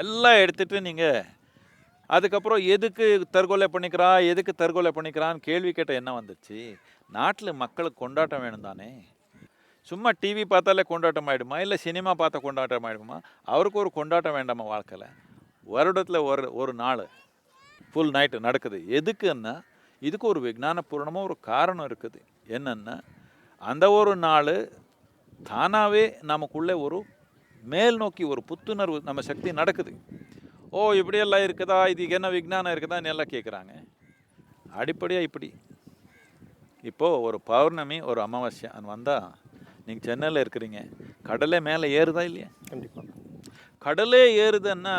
எல்லாம் எடுத்துகிட்டு நீங்கள் அதுக்கப்புறம் எதுக்கு தற்கொலை பண்ணிக்கிறான்னு கேள்வி கேட்ட என்ன வந்துச்சு? நாட்டில் மக்களுக்கு கொண்டாட்டம் வேணும் தானே. சும்மா டிவி பார்த்தாலே கொண்டாட்டம் ஆகிடுமா? இல்லை சினிமா பார்த்தா கொண்டாட்டம் ஆகிடுமா? அவருக்கு ஒரு கொண்டாட்டம் வேண்டாமா வாழ்க்கையில்? வருடத்தில் ஒரு நாள் ஃபுல் நைட்டு நடக்குது. எதுக்குன்னா இதுக்கு ஒரு விஞ்ஞானபூர்ணமாக ஒரு காரணம் இருக்குது. என்னென்னா அந்த ஒரு நாள் தானாகவே நமக்குள்ளே ஒரு மேல் நோக்கி ஒரு புத்துணர்வு நம்ம சக்தி நடக்குது. ஓ இப்படியெல்லாம் இருக்குதா, இதுக்கு என்ன விஞ்ஞானம் இருக்குதான்னு எல்லாம் கேட்குறாங்க. அடிப்படையாக இப்படி இப்போது ஒரு பௌர்ணமி, ஒரு அமாவாஸ்யை வந்தால், நீங்கள் சென்னையில் இருக்கிறீங்க, கடலே மேலே ஏறுதா இல்லையா? கண்டிப்பாக. கடலே ஏறுதுன்னா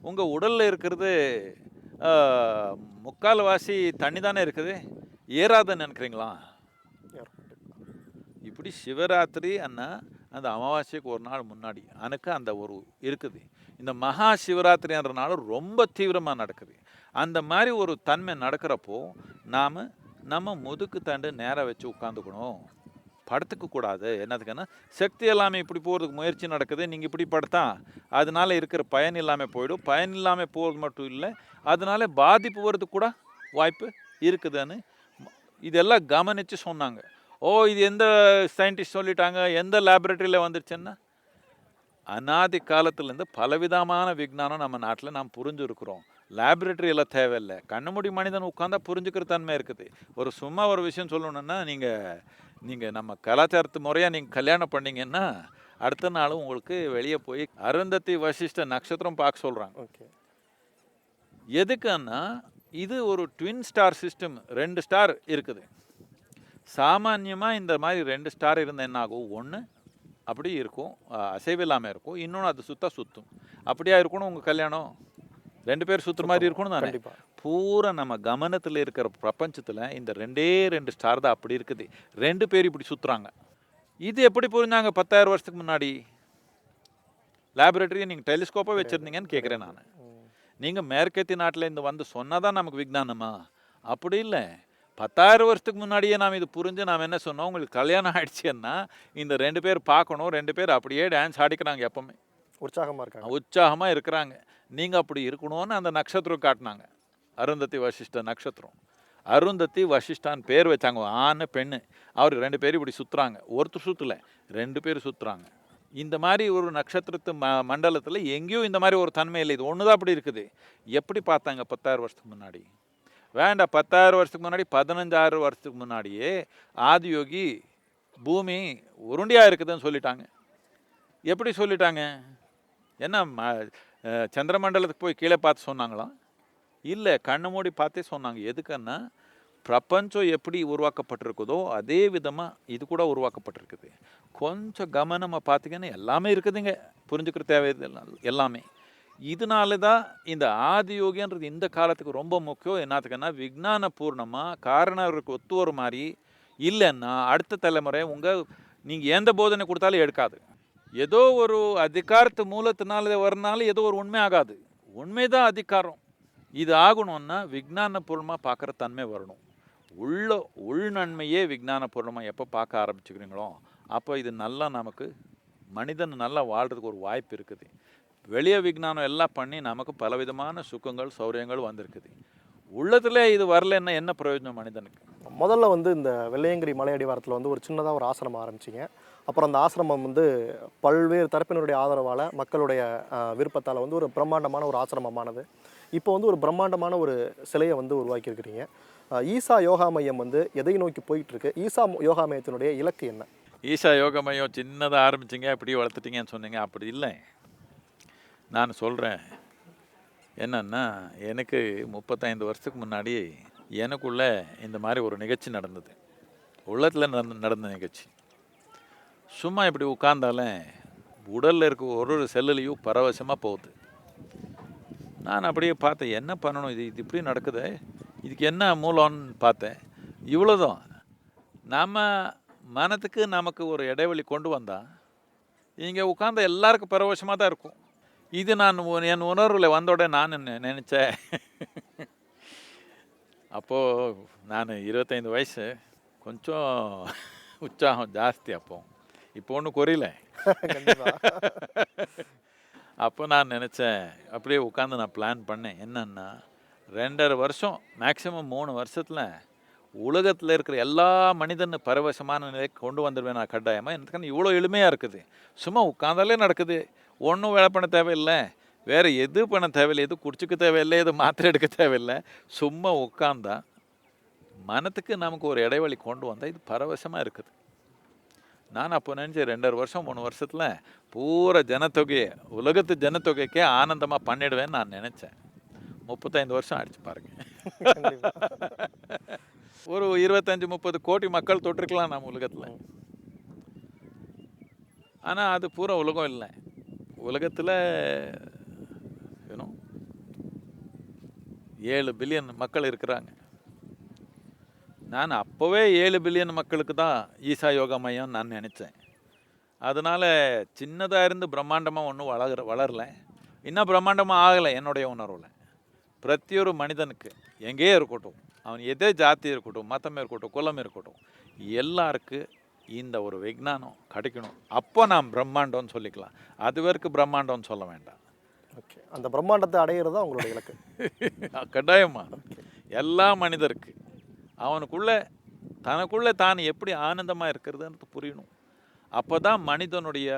உங்கள் உடலில் இருக்கிறது முக்கால்வாசி தண்ணி தானே இருக்குது, ஏறாதுன்னு நினைக்கிறீங்களா? இப்படி சிவராத்திரி அண்ணா அந்த அமாவாசைக்கு ஒரு நாள் முன்னாடி எனக்கு அந்த ஒரு இருக்குது. இந்த மகா சிவராத்திரின்ற நாள் ரொம்ப தீவிரமாக நடக்குது. அந்த மாதிரி ஒரு தன்மை நடக்கிறப்போ நாம் நம்ம முதுக்கு தண்டு நேராக வச்சு உட்காந்துக்கணும், படுத்துக்க கூடாது. என்னதுக்குன்னா சக்தி எல்லாமே இப்படி போகிறதுக்கு முயற்சி நடக்குது, நீங்கள் இப்படி படுத்தா அதனால இருக்கிற பயன் இல்லாமல் போயிடும். பயன் இல்லாமல் போகிறது மட்டும் இல்லை, அதனால பாதிப்பு வர்றதுக்கு கூட வாய்ப்பு இருக்குதுன்னு இதெல்லாம் கவனித்து சொன்னாங்க. இது எந்த சயின்டிஸ்ட் சொல்லிட்டாங்க, எந்த லேபரேட்டரியில் வந்துருச்சுன்னா, அநாதி காலத்துலேருந்து பலவிதமான விஞ்ஞானம் நம்ம நாட்டில் நாம் புரிஞ்சுருக்குறோம். லேபரேட்டரி எல்லாம் தேவையில்லை, கண்ணு மனிதன் உட்காந்தா புரிஞ்சுக்கிற தன்மை இருக்குது. சும்மா ஒரு விஷயம் சொல்லணுன்னா, நீங்கள் நம்ம கலாச்சாரத்து முறையாக நீங்கள் கல்யாணம் பண்ணிங்கன்னா அடுத்த நாள் உங்களுக்கு வெளியே போய் அருந்ததி வசிஷ்ட நட்சத்திரம் பார்க்க சொல்கிறாங்க. ஓகே, எதுக்குன்னா இது ஒரு ட்வின் ஸ்டார் சிஸ்டம், 2 ஸ்டார் இருக்குது. சாமான்யமாக இந்த மாதிரி 2 ஸ்டார் இருந்தால் என்ன ஆகும், ஒன்று அப்படி இருக்கும், அசைவில்லாமல் இருக்கும், இன்னொன்று அது சுற்றும். அப்படியா இருக்கணும் உங்கள் கல்யாணம், 2 பேர் சுற்றுற மாதிரி இருக்கணும் தானே. பூரா நம்ம கவனத்தில் இருக்கிற பிரபஞ்சத்தில் இந்த 2 ஸ்டார் தான் அப்படி இருக்குது. 2 பேர் இப்படி சுற்றுறாங்க. இது எப்படி புரிஞ்சாங்க 10,000 வருஷத்துக்கு முன்னாடி? லேபரேட்டரியை நீங்கள் டெலிஸ்கோப்பாக வச்சுருந்தீங்கன்னு கேட்குறேன் நான். நீங்கள் மேற்கத்திய நாட்டில் இருந்து வந்து சொன்னால் தான் நமக்கு விஞ்ஞானமா? அப்படி இல்லை. 10,000 வருஷத்துக்கு முன்னாடியே நாம் இது புரிஞ்சு நாம் என்ன சொன்னோம், உங்களுக்கு கல்யாணம் ஆகிடுச்சுன்னா இந்த 2 பேர் பார்க்கணும், 2 பேர் அப்படியே டான்ஸ் ஆடிக்கிறாங்க, எப்பவுமே உற்சாகமாக இருக்கிறாங்க. நீங்கள் அப்படி இருக்கணும்னு அந்த நட்சத்திரம் காட்டினாங்க, அருந்ததி வசிஷ்ட நட்சத்திரம். அருந்ததி வசிஷ்டான்னு பேர் வச்சாங்க, ஆண் பெண்ணு. அவர் 2 பேர் இப்படி சுற்றுறாங்க, ஒருத்தர் சுற்றலை, 2 பேர் சுற்றுறாங்க. இந்த மாதிரி ஒரு நட்சத்திரத்து மண்டலத்தில் எங்கேயும் இந்த மாதிரி ஒரு தன்மை இல்லை, இது ஒன்று தான் அப்படி இருக்குது. எப்படி பார்த்தாங்க 10,000 வருஷத்துக்கு முன்னாடி? வேண்டாம், 10,000 வருஷத்துக்கு முன்னாடி 15,000 வருஷத்துக்கு முன்னாடியே ஆதியோகி பூமி உருண்டியாக இருக்குதுன்னு சொல்லிட்டாங்க. எப்படி சொல்லிட்டாங்க? என்ன சந்திரமண்டலத்துக்கு போய் கீழே பார்த்து சொன்னாங்களாம்? இல்லை, கண்ணு மூடி பார்த்தே சொன்னாங்க. எதுக்குன்னா பிரபஞ்சம் எப்படி உருவாக்கப்பட்டிருக்குதோ அதே விதமாக இது கூட உருவாக்கப்பட்டிருக்குது. கொஞ்சம் கவனமாக பார்த்தீங்கன்னா எல்லாமே இருக்குதுங்க, புரிஞ்சுக்கிற தேவை எல்லாமே. இதனால தான் இந்த ஆதியோகின்றது இந்த காலத்துக்கு ரொம்ப முக்கியம். என்னத்துக்குன்னா விஞ்ஞான பூர்ணமாக காரணருக்கு ஒத்து வர மாதிரி இல்லைன்னா அடுத்த தலைமுறை நீங்கள் எந்த போதனை கொடுத்தாலும் எடுக்காது. ஏதோ ஒரு அதிகாரத்து மூலத்தினால வரனால ஏதோ ஒரு உண்மை ஆகாது. உண்மைதான் அதிகாரம். இது ஆகணும்னா விஞ்ஞானபூர்வமாக பார்க்குற தன்மை வரணும். உள் நன்மையே விஞ்ஞானபூர்வமாக எப்போ பார்க்க ஆரம்பிச்சுக்கிறீங்களோ அப்போ இது நல்லா நமக்கு மனிதன் நல்லா வாழ்கிறதுக்கு ஒரு வாய்ப்பு இருக்குது. வெளியே விஞ்ஞானம் எல்லாம் பண்ணி நமக்கு பலவிதமான சுகங்கள் சௌரியங்கள் வந்திருக்குது. உள்ளத்தில் இது வரலன்னா என்ன பிரயோஜனம் மனிதனுக்கு? முதல்ல இந்த வெள்ளையங்கிரி மலையடிவாரத்தில் ஒரு சின்னதாக ஒரு ஆசிரமம் ஆரம்பிச்சிங்க. அப்புறம் அந்த ஆசிரமம் பல்வேறு தரப்பினருடைய ஆதரவால், மக்களுடைய விருப்பத்தால் ஒரு பிரம்மாண்டமான ஒரு ஆசிரமமானது. இப்போ ஒரு பிரம்மாண்டமான ஒரு சிலையை உருவாக்கியிருக்கிறீங்க. ஈசா யோகா மையம் எதை நோக்கி போயிட்டுருக்கு? ஈசா யோகா மையத்தினுடைய இலக்கு என்ன? ஈசா யோகா மையம் சின்னதாக ஆரம்பிச்சிங்க, அப்படி வளர்த்துட்டீங்கன்னு சொன்னீங்க. அப்படி இல்லை, நான் சொல்கிறேன் என்னன்னா, எனக்கு 35 வருஷத்துக்கு முன்னாடி எனக்குள்ள இந்த மாதிரி ஒரு நிகழ்ச்சி நடந்தது. உள்ளத்தில் நடந்த நிகழ்ச்சி. சும்மா இப்படி உட்கார்ந்தாலும் உடலில் இருக்க ஒரு செல்லுலையும் பரவசமாக போகுது. நான் அப்படியே பார்த்தேன், என்ன பண்ணணும், இது இப்படி நடக்குது, இதுக்கு என்ன மூலம்னு பார்த்தேன். இவ்வளோதான். நம்ம மனத்துக்கு நமக்கு ஒரு இடைவெளி கொண்டு வந்தால் இங்கே உட்கார்ந்த எல்லாருக்கும் பரவசமாக தான் இருக்கும். இது நான் என் உணர்வில் வந்தோட நான் நினச்சேன். அப்போது நான் 25 வயசு, கொஞ்சம் உற்சாகம் ஜாஸ்தி. இப்போ ஒன்றும் குறையில. அப்போ நான் நினச்சேன், அப்படியே உட்காந்து நான் பிளான் பண்ணேன். என்னன்னா 2.5 வருஷம் மேக்ஸிமம் 3 வருஷத்தில் உலகத்தில் இருக்கிற எல்லா மனிதன் பரவசமான நிலைக்கு கொண்டு வந்துடுவேன் நான் கட்டாயமாக. எனக்கு இவ்வளோ எளிமையாக இருக்குது, சும்மா உட்காந்தாலே நடக்குது. ஒன்றும் வேலை பண்ண தேவையில்லை, வேறு எது பண்ண தேவையில்லை, எது குடிச்சிக்க தேவையில்லை, எது மாத்திரை எடுக்க தேவையில்லை. சும்மா உட்காந்தா மனத்துக்கு நமக்கு ஒரு இடைவெளி கொண்டு வந்தால் இது பரவசமாக இருக்குது. நான் அப்போ நினச்சேன் 2.5 வருஷம் 3 வருஷத்தில் பூரா ஜனத்தொகையை, உலகத்து ஜனத்தொகைக்கே ஆனந்தமாக பண்ணிடுவேன்னு நான் நினச்சேன். 35 வருஷம் ஆயிடுச்சு பாருங்க. ஒரு 25-30 கோடி மக்கள் தொட்டிருக்கலாம் நம்ம உலகத்தில். ஆனால் அது பூரா உலகம் இல்லை. உலகத்தில் 7 பில்லியன் மக்கள் இருக்கிறாங்க. நான் அப்போவே 7 பில்லியன் மக்களுக்கு தான் ஈசா யோகா மையம் நான் நினச்சேன். அதனால் சின்னதாக இருந்து பிரம்மாண்டமாக ஒன்றும் வளரல, இன்னும் பிரம்மாண்டமாக ஆகலை. என்னுடைய உணர்வில் பிரத்தியொரு மனிதனுக்கு எங்கேயே இருக்கட்டும், அவன் எதே ஜாதி இருக்கட்டும், மதம் இருக்கட்டும், குலம் இருக்கட்டும், எல்லாருக்கும் இந்த ஒரு விஞ்ஞானம் கிடைக்கணும். அப்போ நாம் பிரம்மாண்டம்னு சொல்லிக்கலாம். அது வரைக்கும் பிரம்மாண்டம்னு சொல்ல வேண்டாம். ஓகே, அந்த பிரம்மாண்டத்தை அடையிறது தான் உங்களுடைய இலக்கு. கட்டாயமா எல்லா மனிதருக்கு அவனுக்குள்ளே தனக்குள்ளே தான் எப்படி ஆனந்தமாக இருக்கிறதுன்றது புரியணும். அப்போ தான் மனிதனுடைய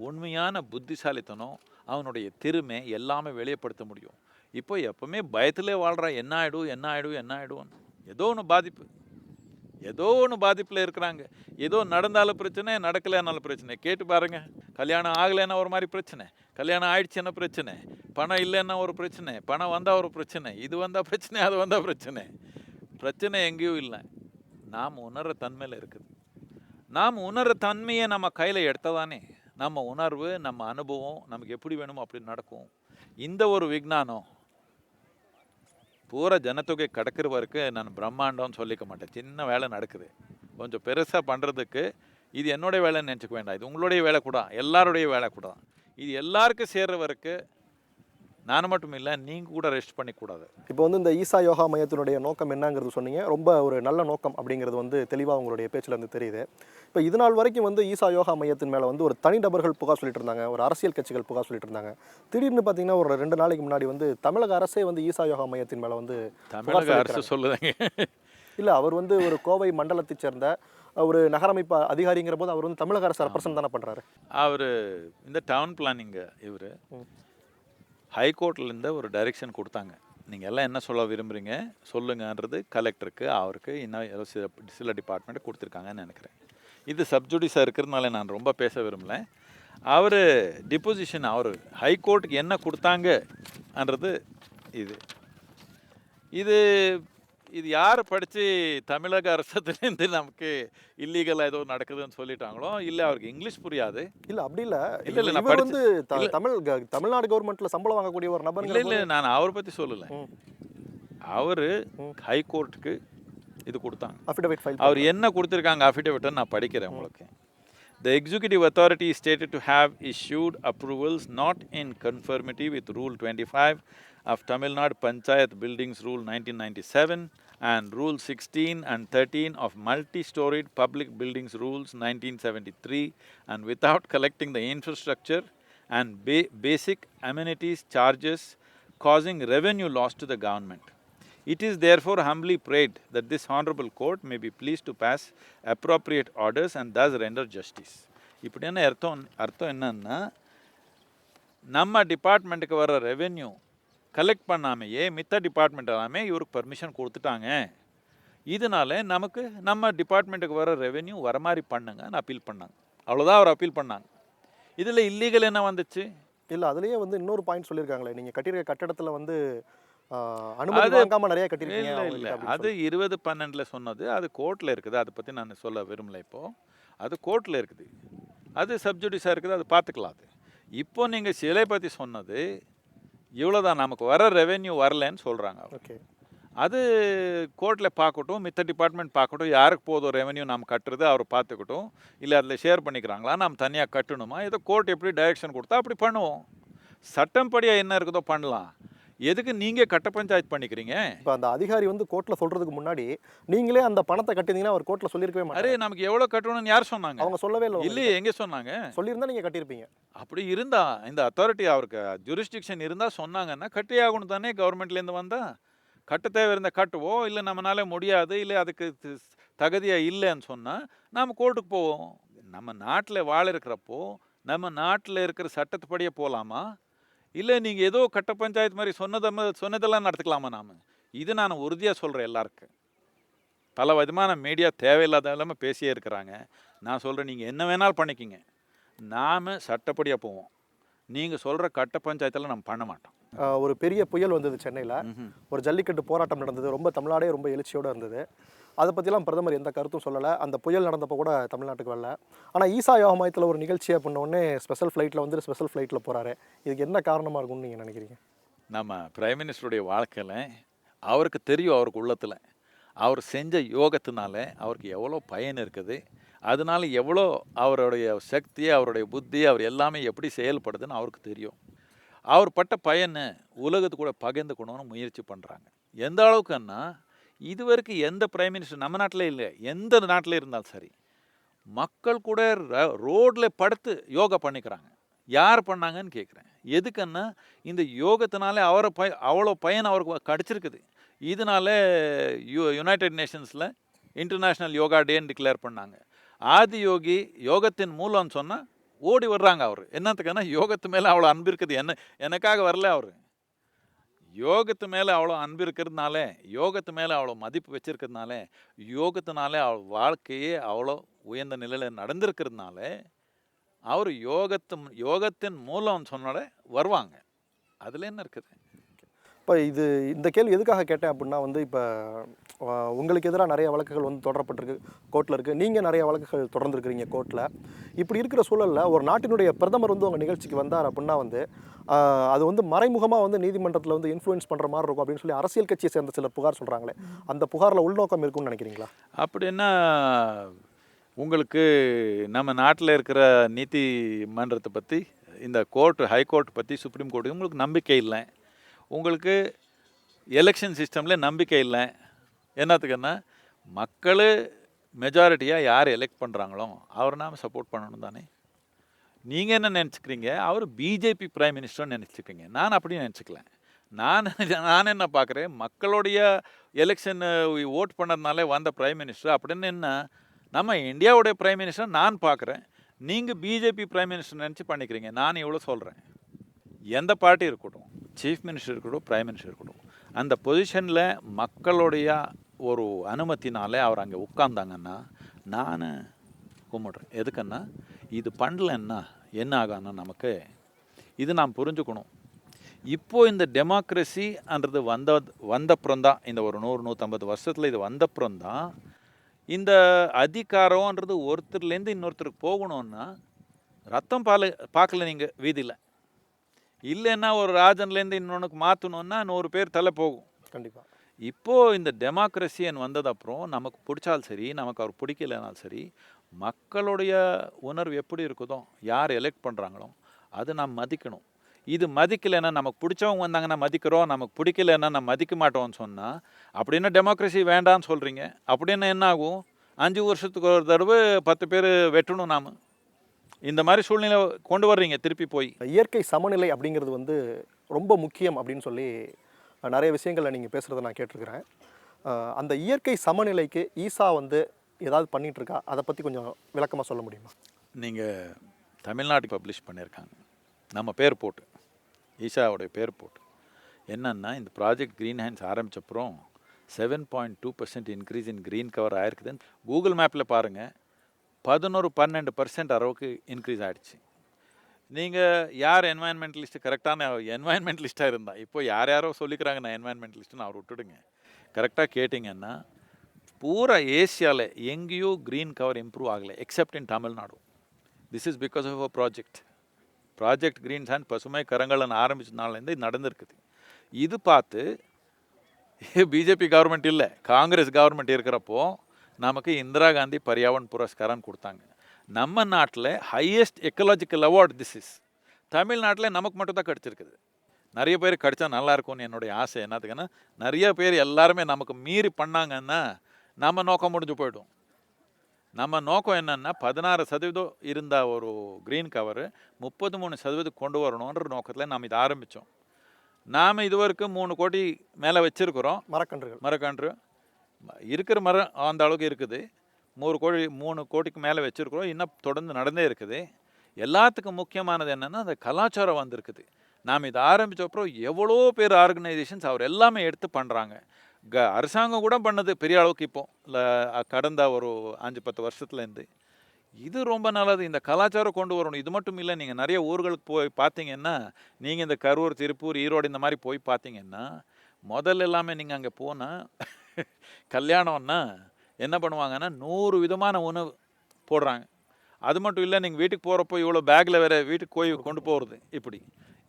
உண்மையான புத்திசாலித்தனம், அவனுடைய திறமை எல்லாமே வெளியப்படுத்த முடியும். இப்போ எப்பவுமே பயத்திலே வாழ்கிறா, என்ன ஆகிடும். ஏதோ ஒன்று பாதிப்பில் இருக்கிறாங்க. ஏதோ நடந்தாலும் பிரச்சனை, நடக்கலைனாலும் பிரச்சனை. கேட்டு பாருங்கள், கல்யாணம் ஆகலைன்னா ஒரு மாதிரி பிரச்சனை, கல்யாணம் ஆயிடுச்சுன்னா பிரச்சனை, பணம் இல்லைன்னா ஒரு பிரச்சனை, பணம் வந்தால் ஒரு பிரச்சனை, இது வந்தால் பிரச்சனை, அது வந்தால் பிரச்சனை. பிரச்சனை எங்கேயும் இல்லை, நாம் உணர்கிற தன்மையில் இருக்குது. நாம் உணர்கிற தன்மையை நம்ம கையில் எடுத்ததானே நம்ம உணர்வு, நம்ம அனுபவம் நமக்கு எப்படி வேணுமோ அப்படி நடக்கும். இந்த ஒரு விஞ்ஞானம் பூரா ஜனத்தொகை கடக்கிற வரைக்கும் நான் பிரம்மாண்டம்னு சொல்லிக்க மாட்டேன். சின்ன வேலை நடக்குது, கொஞ்சம் பெருசாக பண்ணுறதுக்கு இது என்னுடைய வேலைன்னு நினச்சிக்க வேண்டாம். இது உங்களுடைய வேலை கூட, எல்லாருடைய வேலை கூட. இது எல்லாருக்கும் சேர்ற வரைக்கும் நான் மட்டும் இல்லை, நீங்கள் கூட ரெஸ்ட் பண்ணிக்கூடாது. இப்போ வந்து இந்த ஈசா யோகா மையத்தினுடைய நோக்கம் என்னங்கிறது சொன்னீங்க. ரொம்ப ஒரு நல்ல நோக்கம் அப்படிங்கிறது வந்து தெளிவாக உங்களுடைய பேச்சில் இருந்து தெரியுது. இப்போ இது நாள் வரைக்கும் வந்து ஈசா யோகா மையத்தின் மேலே வந்து ஒரு தனிநபர்கள் புகார் சொல்லிட்டு இருந்தாங்க, ஒரு அரசியல் கட்சிகள் புகார் சொல்லிட்டு இருந்தாங்க. திடீர்னு பார்த்தீங்கன்னா ஒரு 2 நாளைக்கு முன்னாடி வந்து தமிழக அரசே வந்து ஈசா யோகா மையத்தின் மேலே வந்து தமிழக அரசு சொல்லுதாங்க. இல்லை, அவர் வந்து ஒரு கோவை மண்டலத்தை சேர்ந்த ஒரு நகரமைப்பு அதிகாரிங்கிற போது அவர் வந்து தமிழக அரசு ரெப்ரசன்ட் தானே பண்ணுறாரு. அவர் இந்த டவுன் பிளானிங்க இவர் ஹைகோர்ட்லேருந்து ஒரு டைரெக்ஷன் கொடுத்தாங்க. நீங்கள் எல்லாம் என்ன சொல்ல விரும்புகிறீங்க சொல்லுங்கன்றது கலெக்டருக்கு, அவருக்கு இன்னும் சில டிபார்ட்மெண்ட்டு கொடுத்துருக்காங்கன்னு நினைக்கிறேன். இது சப்ஜுடிஸாக இருக்கிறதுனால நான் ரொம்ப பேச விரும்பல. அவர் டிப்போசிஷன் அவர் ஹைகோர்ட்டுக்கு என்ன கொடுத்தாங்கன்றது இது இது யார் படித்து தமிழக அரசுலேருந்து நமக்கு இல்லீகலாக ஏதோ நடக்குதுன்னு சொல்லிட்டாங்களோ, இல்லை அவருக்கு இங்கிலீஷ் புரியாது. இல்லை அப்படி இல்லை, இல்லை நான் இவர் வந்து தமிழ்நாடு கவர்மெண்ட்டில் சம்பளம் வாங்கக்கூடிய ஒரு நபர். இல்லை நான் அவரை பற்றி சொல்லலை. அவர் ஹைகோர்ட்டுக்கு இது கொடுத்தாங்க, அஃபிடவிட் ஃபைல். அவர் என்ன கொடுத்துருக்காங்க அஃபிடவிட்டை நான் படிக்கிறேன் உங்களுக்கு. The executive authority is stated to have issued approvals not in conformity with Rule 25 of Tamil Nadu Panchayat Buildings Rule 1997 and Rule 16 and 13 of Multi-Storied Public Buildings Rules 1973, and without collecting the infrastructure and basic amenities charges, causing revenue loss to the government. It is therefore humbly prayed that this honorable court may be pleased to pass appropriate orders and thus render justice. இப்படியான அர்த்தம் என்னன்னா, நம்ம டிபார்ட்மெண்ட்டுக்கு வர ரெவென்யூ கலெக்ட் பண்ணாமையே மித்த டிபார்ட்மெண்ட் எல்லாமே இவருக்கு பர்மிஷன் கொடுத்துட்டாங்க. இதனால நமக்கு நம்ம டிபார்ட்மெண்ட்டுக்கு வர ரெவென்யூ வர மாதிரி பண்ணுங்கன்னு அப்பீல் பண்ணாங்க. அவ்வளோதான் அவர் அப்பீல் பண்ணாங்க. இதில் இல்லீகல் என்ன வந்துச்சு? இல்லை, அதுலேயே வந்து இன்னொரு பாயிண்ட் சொல்லியிருக்காங்களே, நீங்கள் கட்டியிருக்க கட்டடத்தில் வந்து அனுமதி வாங்காம நிறைய கட்டிருக்கீங்க. இல்லை, அது 2012 சொன்னது, அது கோர்ட்டில் இருக்குது. அதை பற்றி நான் சொல்ல விரும்பல. இப்போது அது கோர்ட்டில் இருக்குது, அது சப்ஜுடிஸாக இருக்குது, அது பார்த்துக்கலாம். அது இப்போ நீங்கள் சிலை பற்றி சொன்னது இவ்வளோதான், நமக்கு வர ரெவென்யூ வரலன்னு சொல்கிறாங்க. ஓகே, அது கோர்ட்டில் பார்க்கட்டும், மித்த டிபார்ட்மெண்ட் பார்க்கட்டும், யாருக்கு போதும் ரெவென்யூ நாம் கட்டுறது அவர் பார்த்துக்கட்டும். இல்லை அதில் ஷேர் பண்ணிக்கிறாங்களா, நாம் தனியாக கட்டணுமா, ஏதோ கோர்ட் எப்படி டைரக்ஷன் கொடுத்தா அப்படி பண்ணுவோம். சட்டம் படியாக என்ன இருக்குதோ பண்ணலாம். எதுக்கு நீங்கள் கட்ட பஞ்சாயத்து பண்ணிக்கிறீங்க? இப்போ அந்த அதிகாரி வந்து கோர்ட்டில் சொல்கிறதுக்கு முன்னாடி நீங்களே அந்த பணத்தை கட்டியிருந்தீங்கன்னா அவர் கோர்ட்டில் சொல்லியிருக்கவே மாட்டார். அரே நமக்கு எவ்வளோ கட்டணும்னு யார் சொன்னாங்க? அவங்க சொல்லவே இல்லை. இல்லையே, எங்கே சொன்னாங்க? சொல்லியிருந்தா நீங்கள் கட்டியிருப்பீங்க. அப்படி இருந்தா இந்த அத்தாரிட்டி அவருக்கு ஜூரிஸ்டிக்ஷன் இருந்தால் சொன்னாங்கன்னா கட்டி ஆகணும் தானே. கவர்மெண்ட்லேருந்து வந்தால் கட்ட தேவை இருந்தால் கட்டுவோம், இல்லை நம்மளால முடியாது, இல்லை அதுக்கு தகுதியாக இல்லைன்னு சொன்னால் நாம் கோர்ட்டுக்கு போவோம். நம்ம நாட்டில் வாழ இருக்கிறப்போ நம்ம நாட்டில் இருக்கிற சட்டத்துப்படியே போகலாமா? இல்லை நீங்கள் ஏதோ கட்ட பஞ்சாயத்து மாதிரி சொன்னதெல்லாம் நடத்துக்கலாமா? இது நான் உறுதியாக சொல்கிறேன். எல்லாருக்கும் பல விதமான மீடியா தேவையில்லாத இல்லாமல் பேசியே இருக்கிறாங்க. நான் சொல்கிறேன், நீங்கள் என்ன வேணாலும் பண்ணிக்கிங்க, நாம் சட்டப்படியாக போவோம். நீங்கள் சொல்கிற கட்ட பஞ்சாயத்தெல்லாம் நம்ம பண்ண மாட்டோம். ஒரு பெரிய புயல் வந்தது சென்னையில், ஒரு ஜல்லிக்கட்டு போராட்டம் நடந்தது, ரொம்ப தமிழ்நாடே ரொம்ப எழுச்சியோடு இருந்தது. அதை பற்றிலாம் பிரதமர் எந்த கருத்தும் சொல்லலை. அந்த புயல் நடந்தப்போ கூட தமிழ்நாட்டுக்கு வரல. ஆனால் ஈசா யோகா மையத்தில் ஒரு நிகழ்ச்சியை பண்ணோடனே ஸ்பெஷல் ஃப்ளைட்டில் போகிறாரு. இதுக்கு என்ன காரணமாக இருக்கும்னு நீங்கள் நினைக்கிறீங்க? நம்ம பிரைம் மினிஸ்டருடைய வாழ்க்கையில் அவருக்கு தெரியும் அவருக்கு உள்ளத்தில் அவர் செஞ்ச யோகத்தினால அவருக்கு எவ்வளோ பயன் இருக்குது, அதனால எவ்வளோ அவருடைய சக்தி, அவருடைய புத்தி, அவர் எல்லாமே எப்படி செயல்படுதுன்னு அவருக்கு தெரியும். அவர் பட்ட பயனை உலகத்து கூட பகிர்ந்துக்கணும்னு முயற்சி பண்ணுறாங்க. எந்த அளவுக்குன்னா, இதுவரைக்கும் எந்த பிரைம் மினிஸ்டர் நம்ம நாட்டிலே இல்லை, எந்த நாட்டில் இருந்தாலும் சரி, மக்கள் கூட ரோட்டில் படுத்து யோகா பண்ணிக்கிறாங்க. யார் பண்ணாங்கன்னு கேட்குறேன். எதுக்குன்னா, இந்த யோகத்தினால அவ்வளோ பயன் அவருக்கு கிடச்சிருக்குது. இதனால யுனைடெட் நேஷன்ஸில் இன்டர்நேஷ்னல் யோகா டேன்னு டிக்ளேர் பண்ணாங்க. ஆதியோகி யோகத்தின் மூலம்னு சொன்னால் ஓடி வர்றாங்க அவர். என்னத்துக்குன்னா, யோகத்து மேலே அவ்வளோ அன்பு இருக்குது. எனக்காக வரல அவர். யோகத்து மேலே அவ்வளோ அன்பு இருக்கிறதுனால, யோகத்து மேலே அவ்வளோ மதிப்பு வச்சிருக்கிறதுனால, யோகத்தினால அவர் வாழ்க்கையே அவ்வளோ உயர்ந்த நிலையில் நடந்திருக்கிறதுனால, அவர் யோகத்தின் மூலம் சொன்னாலே வருவாங்க. அதில் என்ன இருக்குது? இப்போ இந்த கேள்வி எதுக்காக கேட்டேன் அப்படின்னா வந்து, இப்போ உங்களுக்கு எதிராக நிறைய வழக்குகள் வந்து தொடரப்பட்டிருக்கு, கோர்ட்டில் இருக்குது. நீங்கள் நிறைய வழக்குகள் தொடர்ந்துருக்கிறீங்க கோர்ட்டில். இப்படி இருக்கிற சூழலில் ஒரு நாட்டினுடைய பிரதமர் வந்து உங்கள் நிகழ்ச்சிக்கு வந்தார் அப்படின்னா வந்து, அது வந்து மறைமுகமாக வந்து நீதிமன்றத்தில் வந்து இன்ஃப்ளூயன்ஸ் பண்ணுற மாதிரி இருக்கும் அப்படின்னு சொல்லி அரசியல் கட்சியை சேர்ந்த சிலர் புகார் சொல்கிறாங்களே, அந்த புகாரில் உள்நோக்கம் இருக்குன்னு நினைக்கிறீங்களா? அப்படின்னா உங்களுக்கு நம்ம நாட்டில் இருக்கிற நீதிமன்றத்தை பற்றி, இந்த ஹைகோர்ட் பற்றி, சுப்ரீம் கோர்ட்டு உங்களுக்கு நம்பிக்கை இல்லை. உங்களுக்கு எலெக்ஷன் சிஸ்டமில் நம்பிக்கை இல்லை. என்னத்துக்குன்னா, மக்கள் மெஜாரிட்டியாக யார் எலெக்ட் பண்ணுறாங்களோ அவரை நாம் சப்போர்ட் பண்ணணும் தானே. நீங்கள் என்ன நினச்சிக்கிறீங்க? அவர் பிஜேபி பிரைம் மினிஸ்டர்னு நினச்சிக்கிறீங்க. நான் அப்படி நினச்சிக்கல. நான் என்ன பார்க்குறேன், மக்களுடைய எலெக்ஷன் ஓட் பண்ணதுனாலே வந்த பிரைம் மினிஸ்டர் அப்படின்னு என்ன, நம்ம இந்தியாவுடைய பிரைம் மினிஸ்டர் நான் பார்க்குறேன். நீங்கள் பிஜேபி பிரைம் மினிஸ்டர் நினச்சி பண்ணிக்கிறீங்க. நான் இவ்வளோ சொல்கிறேன். எந்த பார்ட்டி இருக்கட்டும், சீஃப் மினிஸ்டர் இருக்கட்டும், பிரைம் மினிஸ்டர் இருக்கட்டும், அந்த பொசிஷனில் மக்களுடைய ஒரு அனுமதினாலே அவர் அங்கே உட்கார்ந்தாங்கன்னா நான் கும்பிட்றேன். எதுக்குன்னா, இது பண்ணலன்னா என்ன ஆகான்னா நமக்கு இது நாம் புரிஞ்சுக்கணும். இப்போது இந்த டெமோக்ரஸின்றது வந்தப்புறம்தான், இந்த ஒரு 100-150 வருஷத்தில் இது வந்தப்புறம்தான் இந்த அதிகாரம்ன்றது ஒருத்தர்லேருந்து இன்னொருத்தருக்கு போகணுன்னா ரத்தம் பார்க்கல நீங்கள் வீதியில். இல்லைன்னா ஒரு ராஜன்லேருந்து இன்னொன்றுக்கு மாற்றணுன்னா 100 பேர் தலை போகும். கண்டிப்பாக. இப்போது இந்த டெமோக்ரஸின்னு வந்ததப்புறம் நமக்கு பிடிச்சாலும் சரி, நமக்கு அவர் பிடிக்கலைனாலும் சரி, மக்களுடைய உணர்வு எப்படி இருக்குதோ, யார் எலெக்ட் பண்ணுறாங்களோ அதை நாம் மதிக்கணும். இது மதிக்கலைன்னா, நமக்கு பிடிச்சவங்க வந்தாங்கன்னா மதிக்கிறோம், நமக்கு பிடிக்கலைன்னா நம்ம மதிக்க மாட்டோம்னு சொன்னால், அப்படின்னா டெமோக்ரஸி வேண்டான்னு சொல்கிறீங்க. அப்படின்னா என்ன ஆகும்? 5 வருஷத்துக்கு ஒரு தடவை 10 பேர் வெட்டணும் நாம். இந்த மாதிரி சூழ்நிலை கொண்டு வர்றீங்க திருப்பி போய். இயற்கை சமநிலை அப்படிங்கிறது வந்து ரொம்ப முக்கியம் அப்படின்னு சொல்லி நிறைய விஷயங்களை நீங்கள் பேசுகிறத நான் கேட்டிருக்கிறேன். அந்த இயற்கை சமநிலைக்கு ஈசா வந்து ஏதாவது பண்ணிகிட்ருக்கா? அதை பற்றி கொஞ்சம் விளக்கமாக சொல்ல முடியுமா? நீங்கள் தமிழ்நாட்டுக்கு பப்ளிஷ் பண்ணியிருக்காங்க நம்ம பேர் போட்டு, ஈசாவுடைய பேர் போட்டு. என்னன்னா, இந்த ப்ராஜெக்ட் க்ரீன் ஹேண்ட்ஸ் ஆரம்பித்தப்புறம் 7.2% இன்க்ரீஸ் இன் க்ரீன் கவர் ஆயிருக்குதுன்னு கூகுள் மேப்பில் பாருங்கள். 11-12% அளவுக்கு இன்க்ரீஸ் ஆகிடுச்சு. நீங்கள் யார் என்வாயன்மெண்டலிஸ்ட்டு கரெக்டான என்வாயன்மெண்டலிஸ்ட்டாக இருந்தால், இப்போ யாரோ சொல்லிக்கிறாங்க நான் என்வாயன்மெண்டலிஸ்ட்டுன்னு அவர் விட்டுடுங்க. கரெக்டாக கேட்டிங்கன்னா, பூரா ஏசியாவில் எங்கேயோ க்ரீன் கவர் இம்ப்ரூவ் ஆகலை except in Tamil Nadu. This is because of a project green hand பசுமை கரங்கள்னு ஆரம்பிச்ச நாள்லேருந்து இது நடந்திருக்குது. இது பார்த்து பிஜேபி கவர்மெண்ட் இல்லை, காங்கிரஸ் கவர்மெண்ட் இருக்கிறப்போ நமக்கு இந்திரா காந்தி பர்யாவரன் புரஸ்காரம் கொடுத்தாங்க. நம்ம நாட்டில் highest ecological award this is. தமிழ்நாட்டில் நமக்கு மட்டும் தான் கிடச்சிருக்குது. நிறைய பேர் கிடச்சா நல்லாயிருக்கும்னு என்னுடைய ஆசை. என்னத்துக்குன்னா, நிறைய பேர் எல்லாருமே நமக்கு மீறி பண்ணாங்கன்னா நம்ம நோக்கம் முடிஞ்சு போய்டும். நம்ம நோக்கம் என்னென்னா, 16% இருந்த ஒரு க்ரீன் கவரு 33% கொண்டு வரணுன்ற நோக்கத்தில் நாம் இதை ஆரம்பித்தோம். நாம் இதுவரைக்கும் 3 கோடி மேலே வச்சுருக்கிறோம். மரக்கன்று இருக்கிற மரம் அந்த அளவுக்கு இருக்குது. 3 கோடிக்கு மேலே வச்சுருக்குறோம். இன்னும் தொடர்ந்து நடந்தே இருக்குது. எல்லாத்துக்கும் முக்கியமானது என்னென்னா, அந்த கலாச்சாரம் வந்திருக்குது. நாம் இதை ஆரம்பித்தப்பறம் எவ்வளோ பேர் ஆர்கனைசேஷன்ஸ் அவர் எல்லாமே எடுத்து பண்ணுறாங்க. அரசாங்கம் கூட பண்ணது பெரிய அளவுக்கு. இப்போ இல்லை, கடந்த ஒரு 5-10 வருஷத்துலேருந்து இது ரொம்ப நல்லது. இந்த கலாச்சாரம் கொண்டு வரணும். இது மட்டும் இல்லை, நீங்கள் நிறைய ஊர்களுக்கு போய் பார்த்தீங்கன்னா, நீங்கள் இந்த கரூர், திருப்பூர், ஈரோடு இந்த மாதிரி போய் பார்த்தீங்கன்னா, முதல்ல எல்லாமே நீங்கள் அங்கே போனால் கல்யாணம்னா என்ன பண்ணுவாங்கன்னா, 100 விதமான உணவு போடுறாங்க. அது மட்டும் இல்லை, நீங்கள் வீட்டுக்கு போகிறப்போ இவ்வளோ பேக்கில் வேறு வீட்டுக்கு போய் கொண்டு போகிறது.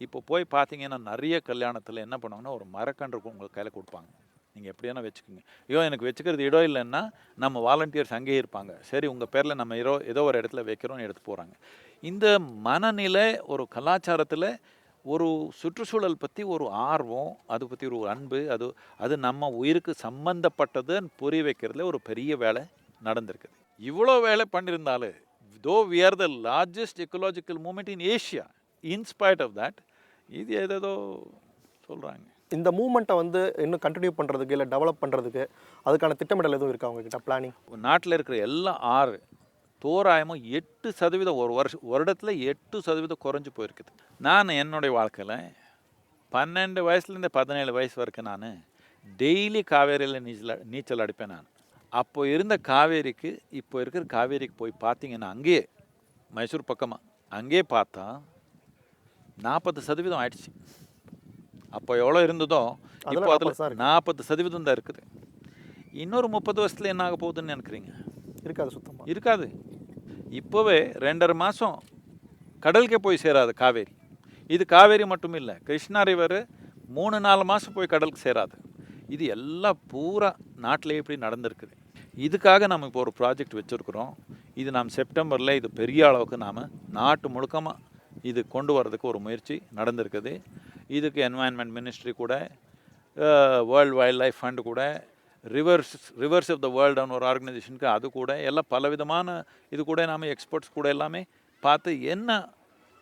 இப்போ போய் பார்த்தீங்கன்னா நிறைய கல்யாணத்தில் என்ன பண்ணுவாங்கன்னா, ஒரு மரக்கன்று உங்களுக்கு கையில் கொடுப்பாங்க. நீங்கள் எப்படி வேணால் வச்சுக்கோங்க. ஐயோ எனக்கு வச்சுக்கிறது இடம் இல்லைன்னா நம்ம வாலண்டியர்ஸ் அங்கேயே இருப்பாங்க. சரி உங்கள் பேரில் நம்ம ஏதோ ஒரு இடத்துல வைக்கிறோம்னு எடுத்து போகிறாங்க. இந்த மனநிலை ஒரு கலாச்சாரத்தில் ஒரு சுற்றுச்சூழல் பற்றி ஒரு ஆர்வம், அதை பற்றி ஒரு அன்பு, அது நம்ம உயிருக்கு சம்பந்தப்பட்டதுன்னு புரிய வைக்கிறதுல ஒரு பெரிய வேலை நடந்திருக்குது. இவ்வளோ வேலை பண்ணியிருந்தாலும் though we are the largest ecological movement in Asia, in spite of that, இது ஏதேதோ சொல்கிறாங்க. இந்த மூவ்மெண்ட்டை வந்து இன்னும் கண்டினியூ பண்ணுறதுக்கு இல்லை டெவலப் பண்ணுறதுக்கு அதுக்கான திட்டமிடல் எதுவும் இருக்கா உங்ககிட்ட பிளானிங்? நாட்டில் இருக்கிற எல்லா ஆறு தோராயமும் 8% ஒரு வருடத்தில் 8% குறைஞ்சி போயிருக்குது. நான் என்னுடைய வாழ்க்கையில் 12 வயசுலேருந்து 17 வயசு வரைக்கும் நான் டெய்லி காவேரியில் நீச்சல் அடிப்பேன். நான் அப்போ இருந்த காவேரிக்கு இப்போ இருக்கிற காவேரிக்கு போய் பார்த்தீங்கன்னா அங்கேயே மைசூர் பக்கமாக அங்கேயே பார்த்தா 40% ஆயிடுச்சு. அப்போ எவ்வளோ இருந்ததோ இப்போ அதில் 40% தான் இருக்குது. இன்னொரு 30 வருஷத்தில் என்ன ஆக போகுதுன்னு நினைக்கிறீங்க? இருக்காது, சுத்தமாக இருக்காது. இப்போவே 2.5 மாதம் கடலுக்கே போய் சேராது காவேரி. இது காவேரி மட்டும் இல்லை, கிருஷ்ணா ரிவர் 3-4 மாதம் போய் கடலுக்கு சேராது. இது எல்லாம் பூரா நாட்டிலே இப்படி நடந்திருக்குது. இதுக்காக நம்ம இப்போ ஒரு ப்ராஜெக்ட் வச்சுருக்குறோம். இது நாம் செப்டம்பரில் இது பெரிய அளவுக்கு நாம் நாட்டு முழுக்கமாக இது கொண்டு வரதுக்கு ஒரு முயற்சி நடந்திருக்குது. இதுக்கு என்வாயன்மெண்ட் மினிஸ்ட்ரி கூட, வேர்ல்டு வைல்ட் லைஃப் ஃபண்டு கூட, ரிவர்ஸ் ஆஃப் த வேர்ல்டுன்னு ஒரு ஆர்கனைசேஷனுக்கு அது கூட எல்லாம் பலவிதமான இது கூட நாம் எக்ஸ்பர்ட்ஸ் கூட எல்லாமே பார்த்து என்ன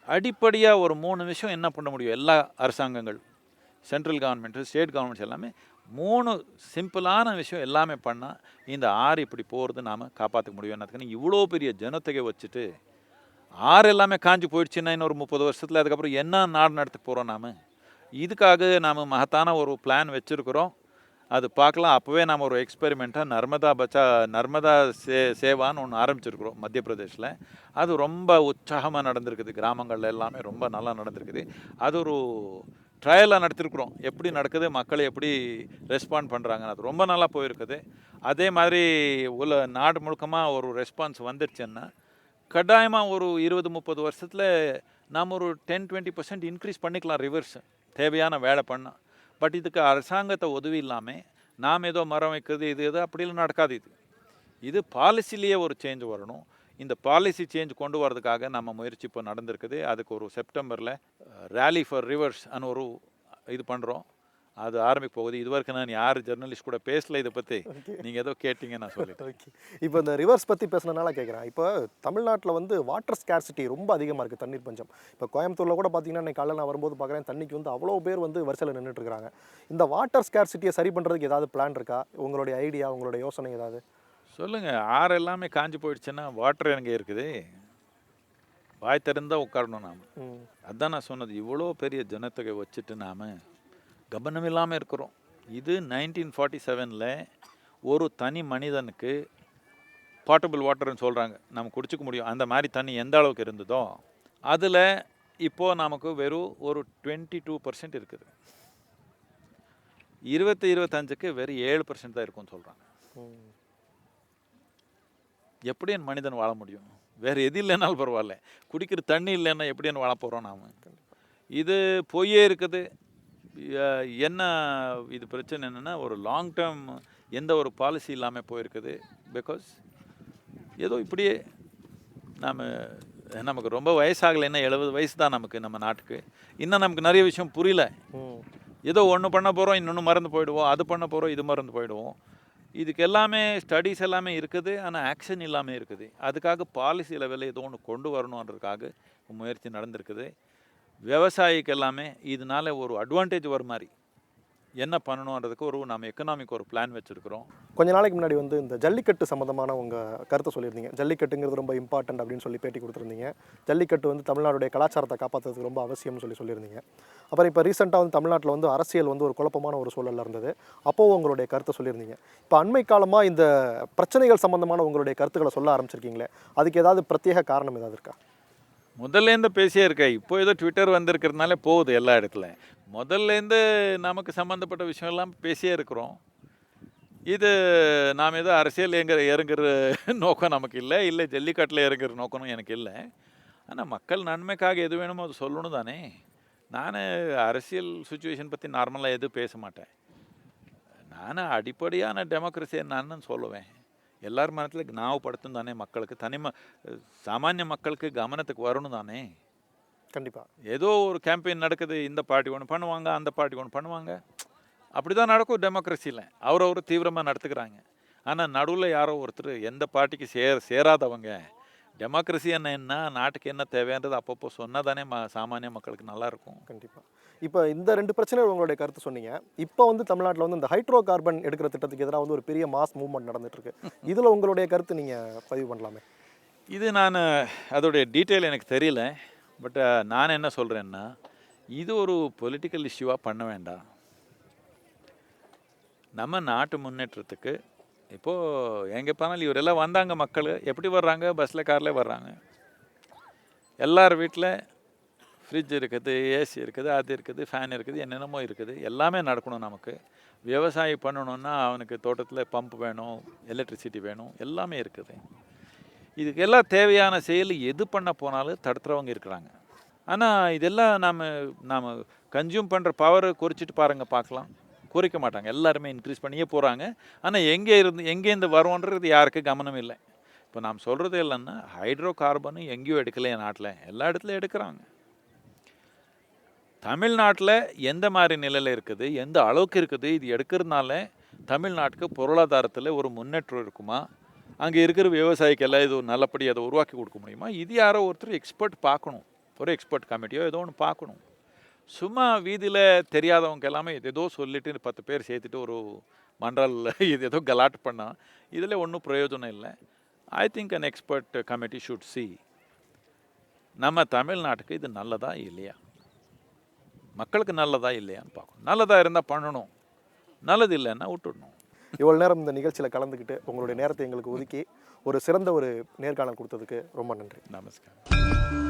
அடிப்படையாக ஒரு 3 விஷயம் என்ன பண்ண முடியும். எல்லா அரசாங்கங்கள், சென்ட்ரல் கவர்மெண்ட்டு, ஸ்டேட் கவர்மெண்ட்ஸ் எல்லாமே 3 சிம்பிளான விஷயம் எல்லாமே பண்ணால் இந்த ஆறு இப்படி போகிறது நாம் காப்பாற்ற முடியும். என்னத்துக்குன்னு இவ்வளோ பெரிய ஜனத்தொகை வச்சுட்டு ஆறு எல்லாமே காஞ்சி போயிடுச்சுன்னா இன்னொரு 30 வருஷத்தில் அதுக்கப்புறம் என்ன நாடு நடத்த போகிறோம் நாம்? இதுக்காக நாம் மகத்தான ஒரு பிளான் வச்சுருக்குறோம். அது பார்க்கலாம். அப்போவே நாம் ஒரு எக்ஸ்பெரிமெண்ட்டாக நர்மதா சேவான்னு ஒன்று ஆரம்பிச்சிருக்கிறோம் மத்திய பிரதேஷில். அது ரொம்ப உற்சாகமாக நடந்திருக்குது. கிராமங்களில் எல்லாமே ரொம்ப நல்லா நடந்திருக்குது. அது ஒரு ட்ரையலாக நடத்திருக்கிறோம். எப்படி நடக்குது, மக்களை எப்படி ரெஸ்பாண்ட் பண்ணுறாங்கன்னு. அது ரொம்ப நல்லா போயிருக்குது. அதே மாதிரி நாடு முழுக்கமாக ஒரு ரெஸ்பான்ஸ் வந்துடுச்சுன்னா கட்டாயமாக ஒரு 20-30 வருஷத்தில் நாம் ஒரு 10-20% இன்க்ரீஸ் பண்ணிக்கலாம் ரிவர்ஸ் தேவையான வேலை பண்ணால். பட் இதுக்கு அரசாங்கத்தை உதவி இல்லாமல் நாம் ஏதோ மரம் வைக்கிறது இது அப்படிலாம் நடக்காது. இது பாலிசிலேயே ஒரு சேஞ்ச் வரணும். இந்த பாலிசி சேஞ்ச் கொண்டு வரதுக்காக நம்ம முயற்சி இப்போ நடந்திருக்குது. அதுக்கு ஒரு செப்டம்பரில் ரேலி ஃபார் ரிவர்ஸ் அன்னு ஒரு இது பண்ணுறோம். அது ஆரம்பிக்க போகுது. இது வரைக்கும் நான் யார் ஜெர்னலிஸ்ட் கூட பேசல இதை பற்றி. நீங்கள் ஏதோ கேட்டிங்க, நான் சொல்லிட்டேன். ஓகே, இப்போ இந்த ரிவர்ஸ் பற்றி பேசுனதுனால கேட்குறேன். இப்போ தமிழ்நாட்டில் வந்து வாட்டர் ஸ்கேர்சிட்டி ரொம்ப அதிகமாக இருக்குது, தண்ணீர் பஞ்சம். இப்போ கோயம்புத்தூரில் கூட பார்த்தீங்கன்னா இன்னைக்கு காலையில் நான் வரும்போது பார்க்குறேன் தண்ணிக்கு வந்து அவ்வளோ பேர் வந்து வரிசையில் நின்றுட்டு இருக்காங்க. இந்த வாட்டர் ஸ்கேர்சிட்டியை சரி பண்ணுறதுக்கு ஏதாவது பிளான் இருக்கா? உங்களுடைய ஐடியா, உங்களுடைய யோசனை ஏதாவது சொல்லுங்கள். ஆறு எல்லாமே காஞ்சி போயிடுச்சுன்னா வாட்டர் எங்கே இருக்குது? வாய் திறந்தால் உட்காரணும் நாம். அதுதான் நான் சொன்னது. இவ்வளோ பெரிய ஜனத்தொகை வச்சுட்டு நாம் கவனம் இல்லாமல் இருக்கிறோம். இது 1947 ஒரு தனி மனிதனுக்கு பாட்டபிள் வாட்டர்னு சொல்கிறாங்க, நம்ம குடிச்சிக்க முடியும். அந்த மாதிரி தண்ணி எந்த அளவுக்கு இருந்ததோ அதில் இப்போது நமக்கு வெறும் ஒரு 22% இருக்குது. 2025க்கு வெறும் 7% தான் இருக்கும்னு சொல்கிறாங்க. எப்படி என் மனிதன் வாழ முடியும்? வேறு எது இல்லைன்னாலும் பரவாயில்ல, குடிக்கிற தண்ணி இல்லைன்னா எப்படி வாழ போகிறோம் நாம்? இது பொய்யே இருக்குது. என்ன இது பிரச்சனை என்னென்னா ஒரு லாங் டேர்ம் எந்த ஒரு பாலிசி இல்லாமல் போயிருக்குது. பிகாஸ் ஏதோ இப்படியே நமக்கு ரொம்ப வயசாகலைன்னா 70 வயசு தான் நமக்கு, நம்ம நாட்டுக்கு. இன்னும் நமக்கு நிறைய விஷயம் புரியல. ஏதோ ஒன்று பண்ண போகிறோம், இன்னொன்று மறந்து போயிடுவோம், அது பண்ண போகிறோம், இது மறந்து போயிடுவோம். இதுக்கு எல்லாமே ஸ்டடீஸ் எல்லாமே இருக்குது, ஆனால் ஆக்ஷன் இல்லாமல் இருக்குது. அதுக்காக பாலிசி லெவலில் ஏதோ ஒன்று கொண்டு வரணுன்றதுக்காக முயற்சி நடந்திருக்குது. விவசாயிக்கு எல்லாமே இதனால ஒரு அட்வான்டேஜ் வர மாதிரி என்ன பண்ணணுன்றதுக்கு நம்ம எக்கனாமிக் ஒரு பிளான் வச்சுருக்கிறோம். கொஞ்ச நாளைக்கு முன்னாடி வந்து இந்த ஜல்லிக்கட்டு சம்மந்தமான உங்கள் கருத்தை சொல்லியிருந்தீங்க. ஜல்லிக்கட்டுங்கிறது ரொம்ப இம்பார்ட்டன்ட் அப்படின்னு சொல்லி பேட்டி கொடுத்துருந்தீங்க. ஜல்லிக்கட்டு வந்து தமிழ்நாடுடைய கலாச்சாரத்தை காப்பாற்றுறதுக்கு ரொம்ப அவசியம்னு சொல்லியிருந்தீங்க. அப்புறம் இப்போ ரீசெண்டாக வந்து தமிழ்நாட்டில் வந்து அரசியல் வந்து ஒரு குழப்பமான ஒரு சூழலில் இருந்தது. அப்போது உங்களுடைய கருத்தை சொல்லியிருந்தீங்க. இப்போ அண்மை காலமாக இந்த பிரச்சனைகள் சம்மந்தமான உங்களுடைய கருத்துக்களை சொல்ல ஆரம்பிச்சிருக்கீங்களே, அதுக்கு ஏதாவது பிரத்யேக காரணம் ஏதாவது இருக்கா? முதல்லேருந்து பேசியே இருக்கேன். இப்போ ஏதோ ட்விட்டர் வந்திருக்கிறதுனால போகுது எல்லா இடத்துல. முதல்லேருந்து நமக்கு சம்மந்தப்பட்ட விஷயம் எல்லாம் பேசியே இருக்கிறோம். இது நாம் ஏதோ அரசியல் இறங்குற நோக்கம் நமக்கு இல்லை ஜல்லிக்கட்டில் இறங்குற நோக்கமும் எனக்கு இல்லை. ஆனால் மக்கள் நன்மைக்காக எது வேணுமோ அது சொல்லணும் தானே. நான் அரசியல் சுச்சுவேஷன் பற்றி நார்மலாக எதுவும் பேச மாட்டேன். நான் அடிப்படையான டெமோக்ரஸி என்னன்னு சொல்லுவேன். எல்லார் மனத்தில் ஞாபகப்படுத்தும் தானே மக்களுக்கு, சாமானிய மக்களுக்கு கவனத்துக்கு வரணும் தானே. கண்டிப்பா. ஏதோ ஒரு கேம்பெயின் நடக்குது, இந்த பார்ட்டி ஒன்று பண்ணுவாங்க, அந்த பார்ட்டி ஒன்று பண்ணுவாங்க. அப்படி தான் நடக்கும் டெமோக்ரஸியில். அவரவர் தீவிரமாக நடத்துக்கிறாங்க. ஆனால் நடுவில் யாரோ ஒருத்தர் எந்த பார்ட்டிக்கு சேராதவங்க டெமோக்ரஸி என்ன நாட்டுக்கு என்ன தேவைன்றது அப்பப்போ சொன்னால் தானே சாமானிய மக்களுக்கு நல்லாயிருக்கும். கண்டிப்பா. இப்போ இந்த 2 பிரச்சனை உங்களுடைய கருத்து சொன்னீங்க. இப்போ வந்து தமிழ்நாட்டில் வந்து இந்த ஹைட்ரோ கார்பன் எடுக்கிற திட்டத்துக்கு எதிராக வந்து ஒரு பெரிய மாஸ் மூவ்மெண்ட் நடந்துட்டு இருக்கு. இதில் உங்களுடைய கருத்து நீங்கள் பதிவு பண்ணலாமே. இது நான் அதோடைய டீட்டெயில் எனக்கு தெரியல. பட் நான் என்ன சொல்கிறேன்னா, இது ஒரு பொலிட்டிக்கல் இஷ்யூவாக பண்ண வேண்டாம். நம்ம நாட்டு முன்னேற்றத்துக்கு இப்போது எங்கே போனாலும் இவரெல்லாம் வந்தாங்க மக்கள். எப்படி வர்றாங்க? பஸ்ஸில், காரில் வர்றாங்க. எல்லார் வீட்டில் ஃப்ரிட்ஜ் இருக்குது, ஏசி இருக்குது, அது இருக்குது, ஃபேன் இருக்குது, என்னென்னமோ இருக்குது. எல்லாமே நடக்கணும். நமக்கு விவசாயம் பண்ணணுன்னா அவனுக்கு தோட்டத்தில் பம்ப் வேணும், எலக்ட்ரிசிட்டி வேணும், எல்லாமே இருக்குது. இதுக்கெல்லாம் தேவையான செயல் எது பண்ண போனாலும் தடுத்துறவங்க இருக்கிறாங்க. ஆனால் இதெல்லாம் நாம் கன்சியூம் பண்ணுற பவரை குறைச்சிட்டு பாருங்கள், பார்க்கலாம். குறைக்க மாட்டாங்க, எல்லாருமே இன்க்ரீஸ் பண்ணியே போகிறாங்க. ஆனால் எங்கேருந்து வருவோன்றது யாருக்கு கவனம் இல்லை. இப்போ நாம் சொல்கிறது இல்லைன்னா ஹைட்ரோ கார்பனும் எங்கேயும் எடுக்கலையே நாட்டில், எல்லா இடத்துலையும் எடுக்கிறாங்க. தமிழ்நாட்டில் எந்த மாதிரி நிலையில் இருக்குது, எந்த அளவுக்கு இருக்குது, இது எடுக்கிறதுனால தமிழ்நாட்டுக்கு பொருளாதாரத்தில் ஒரு முன்னேற்றம் இருக்குமா, அங்கே இருக்கிற விவசாயிக்கெல்லாம் இது நல்லபடி அதை உருவாக்கி கொடுக்க முடியுமா, இது யாரோ ஒருத்தர் எக்ஸ்பர்ட் பார்க்கணும். ஒரு எக்ஸ்பர்ட் கமிட்டியோ ஏதோ ஒன்று பார்க்கணும். சும்மா வீதியில் தெரியாதவங்க எல்லாமே ஏதோ சொல்லிட்டு 10 பேர் சேர்த்துட்டு ஒரு மன்றாலில் இது ஏதோ கலாட் பண்ணால் இதில் ஒன்றும் பிரயோஜனம் இல்லை. I think an expert committee should see நம்ம தமிழ்நாட்டுக்கு இது நல்லதா இல்லையா, மக்களுக்கு நல்லதா இல்லையான்னு பார்க்கணும். நல்லதாக இருந்தால் பண்ணணும், நல்லது இல்லைன்னா விட்டுடணும். இவ்வளோ நேரம் இந்த நிகழ்ச்சியில் கலந்துக்கிட்டு உங்களுடைய நேரத்தை எங்களுக்கு ஒதுக்கி ஒரு சிறந்த ஒரு நேர்காணல் கொடுத்ததுக்கு ரொம்ப நன்றி. நமஸ்காரம்.